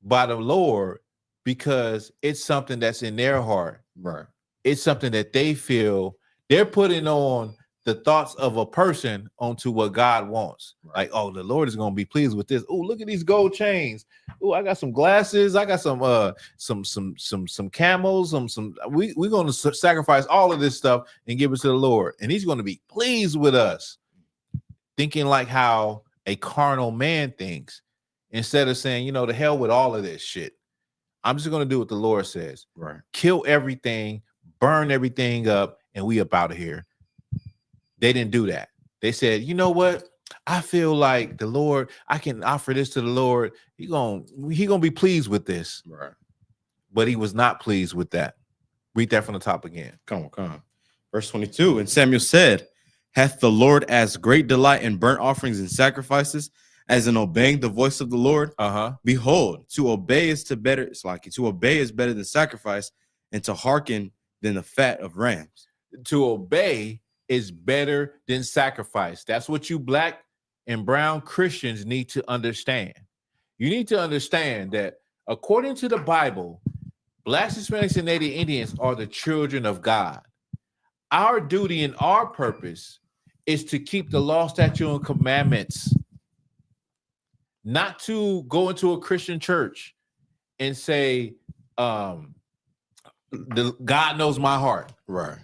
by the Lord because it's something that's in their heart. Right. It's something that they feel they're putting on the thoughts of a person onto what God wants. Right. Like, oh, the Lord is going to be pleased with this. Oh, look at these gold chains. Oh, I got some glasses. I got some camels. We're going to sacrifice all of this stuff and give it to the Lord, and He's going to be pleased with us. Thinking like how a carnal man thinks, instead of saying, the hell with all of this shit. I'm just going to do what the Lord says. Right. Kill everything, burn everything up, and we up out of here. They didn't do that. They said, you know what? I feel like the Lord, I can offer this to the Lord. He gonna be pleased with this. Right. But he was not pleased with that. Read that from the top again. Come on. Verse 22. And Samuel said, hath the Lord as great delight in burnt offerings and sacrifices as in obeying the voice of the Lord? Behold, to obey is better than sacrifice, and to hearken than the fat of rams. To obey is better than sacrifice. That's what you black and brown Christians need to understand. You need to understand that according to the Bible, Blacks, Hispanics, and Native Indians are the children of God. Our duty and our purpose is to keep the law, statute, and commandments, not to go into a Christian church and say, God knows my heart. Right.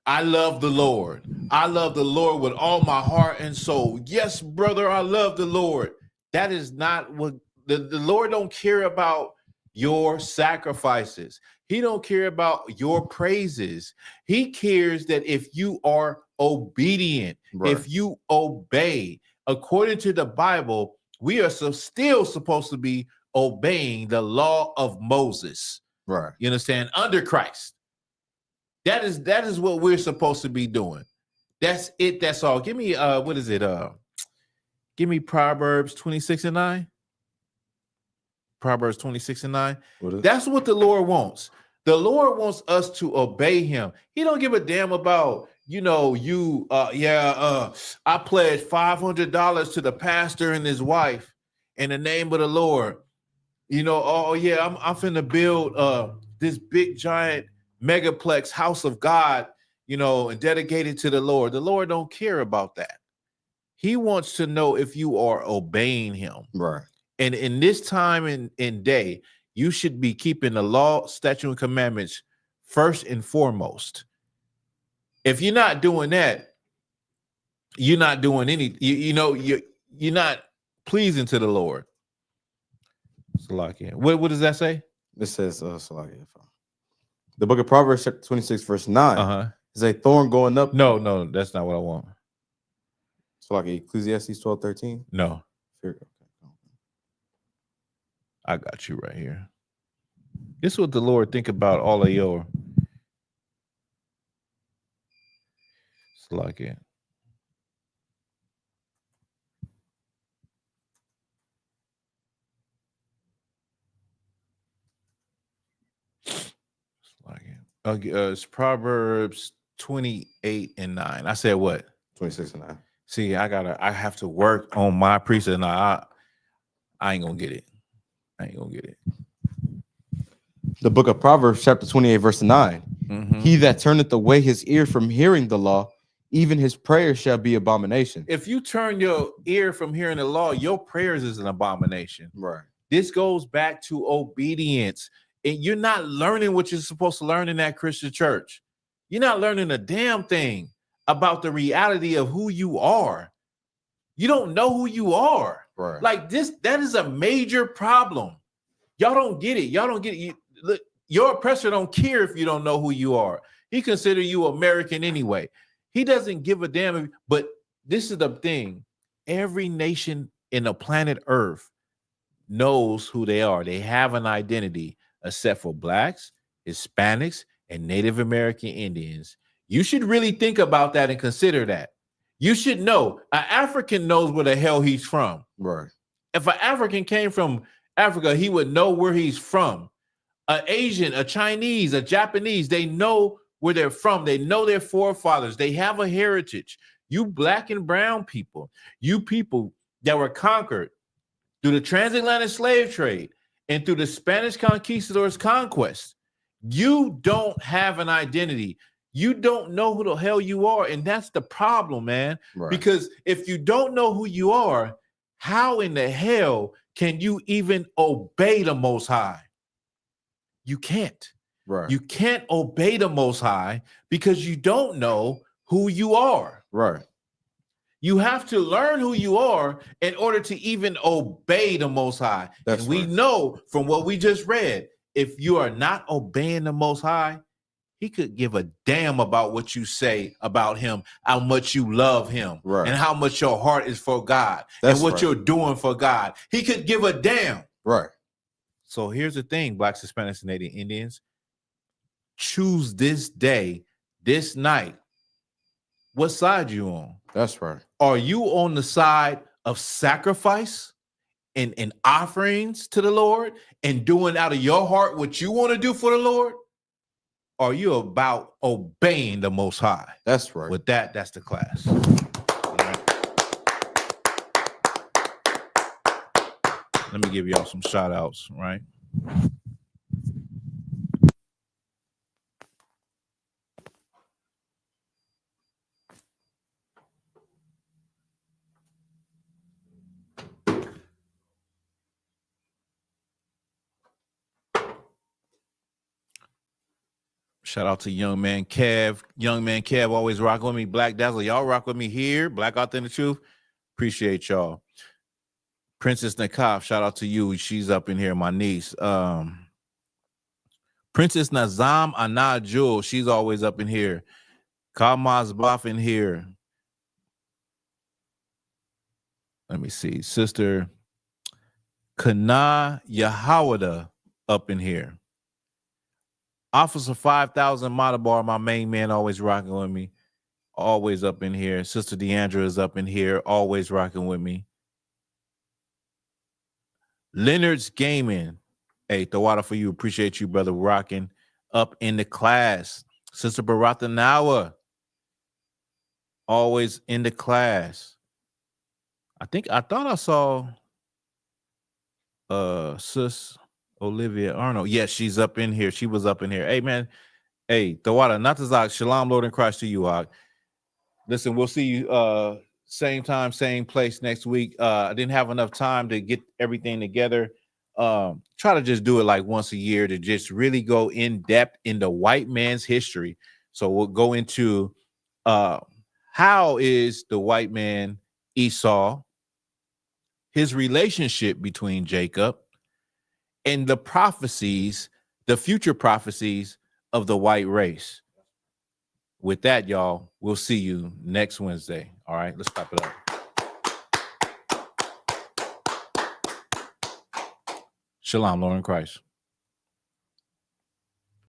I love the Lord. I love the Lord with all my heart and soul. Yes, brother, I love the Lord. That is not what the Lord don't care about. Your sacrifices. He don't care about your praises. He cares that if you are obedient, if you obey, according to the Bible, we are still supposed to be obeying the law of Moses. Right. You understand? Under Christ. That is what we're supposed to be doing. That's it. That's all. Give me what is it? Give me Proverbs 26:9. Proverbs 26:9. That's what the Lord wants. The Lord wants us to obey him. He don't give a damn about, I pledged $500 to the pastor and his wife in the name of the Lord. I'm finna build this big giant megaplex house of God, and dedicate it to the Lord. The Lord don't care about that. He wants to know if you are obeying him. Right. And in this time and day, you should be keeping the law, statute, and commandments first and foremost. If you're not doing that, you're not doing any. You're not pleasing to the Lord. Salakia. What does that say? It says, Salakia. The book of Proverbs, chapter 26, verse 9. Is a thorn going up. No, that's not what I want. Salakia, Ecclesiastes 12:13. No. I got you right here. This is what the Lord think about all of your. It's like it. It's like it. It's Proverbs 28:9. I said what? 26:9. See, I have to work on my priesthood. No, I ain't gonna get it. I ain't gonna get it. The book of Proverbs, chapter 28, verse 9. Mhm. He that turneth away his ear from hearing the law, even his prayer shall be abomination. If you turn your ear from hearing the law, your prayers is an abomination. Right. This goes back to obedience. And you're not learning what you're supposed to learn in that Christian church. You're not learning a damn thing about the reality of who you are. You don't know who you are. Right. Like this, that is a major problem. Y'all don't get it. Y'all don't get it. Look, your oppressor don't care if you don't know who you are. He consider you American anyway. He doesn't give a damn. But this is the thing. Every nation in the planet Earth knows who they are. They have an identity, except for blacks, Hispanics, and Native American Indians. You should really think about that and consider that. You should know. An African knows where the hell he's from. Right. If an African came from Africa, he would know where he's from. An Asian, a Chinese, a Japanese, they know where they're from. They know their forefathers. They have a heritage. You black and brown people, you people that were conquered through the transatlantic slave trade and through the Spanish conquistadors' conquest, you don't have an identity. You don't know who the hell you are. And that's the problem, man. Right. Because if you don't know who you are, how in the hell can you even obey the Most High? You can't. Right. You can't obey the Most High because you don't know who you are. Right. You have to learn who you are in order to even obey the Most High. That's and we right. know from what we just read, if you are not obeying the Most High, he could give a damn about what you say about him, how much you love him, Right. and how much your heart is for God, That's and what right. you're doing for God. He could give a damn. Right. So here's the thing, Blacks, Hispanics, and Native Indians. Choose this day, this night. What side you on? That's right. Are you on the side of sacrifice and offerings to the Lord and doing out of your heart what you want to do for the Lord? Or are you about obeying the Most High? That's right. With that, that's the class. All right. Let me give y'all some shout outs, right? Shout out to Young Man Kev. Young Man Kev always rock with me. Black Dazzle, y'all rock with me here. Black Authentic Truth. Appreciate y'all. Princess Nakaf, shout out to you. She's up in here, my niece. Princess Nazam Ana Jewel, she's always up in here. Kalmaz Baf in here. Let me see. Sister Kana Yahawada up in here. Officer 5000 Matabar, my main man, always rocking with me. Always up in here. Sister Deandra is up in here, always rocking with me. Leonard's Gaming. Hey, Thawah for you. Appreciate you, brother, rocking up in the class. Sister Baratha Nawa, always in the class. I thought I saw Sis Olivia Arnold. Yes, she's up in here. She was up in here. Hey, man. Hey, Thawah, not to Zach. Shalom, Lord, and Christ to you, Ak. Listen, we'll see you same time, same place next week. I didn't have enough time to get everything together. Try to just do it like once a year to just really go in depth in the white man's history. So we'll go into how is the white man Esau, his relationship between Jacob, and the prophecies, the future prophecies of the white race. With that, y'all, we'll see you next Wednesday. All right, let's clap it up. Shalom, Lord in Christ.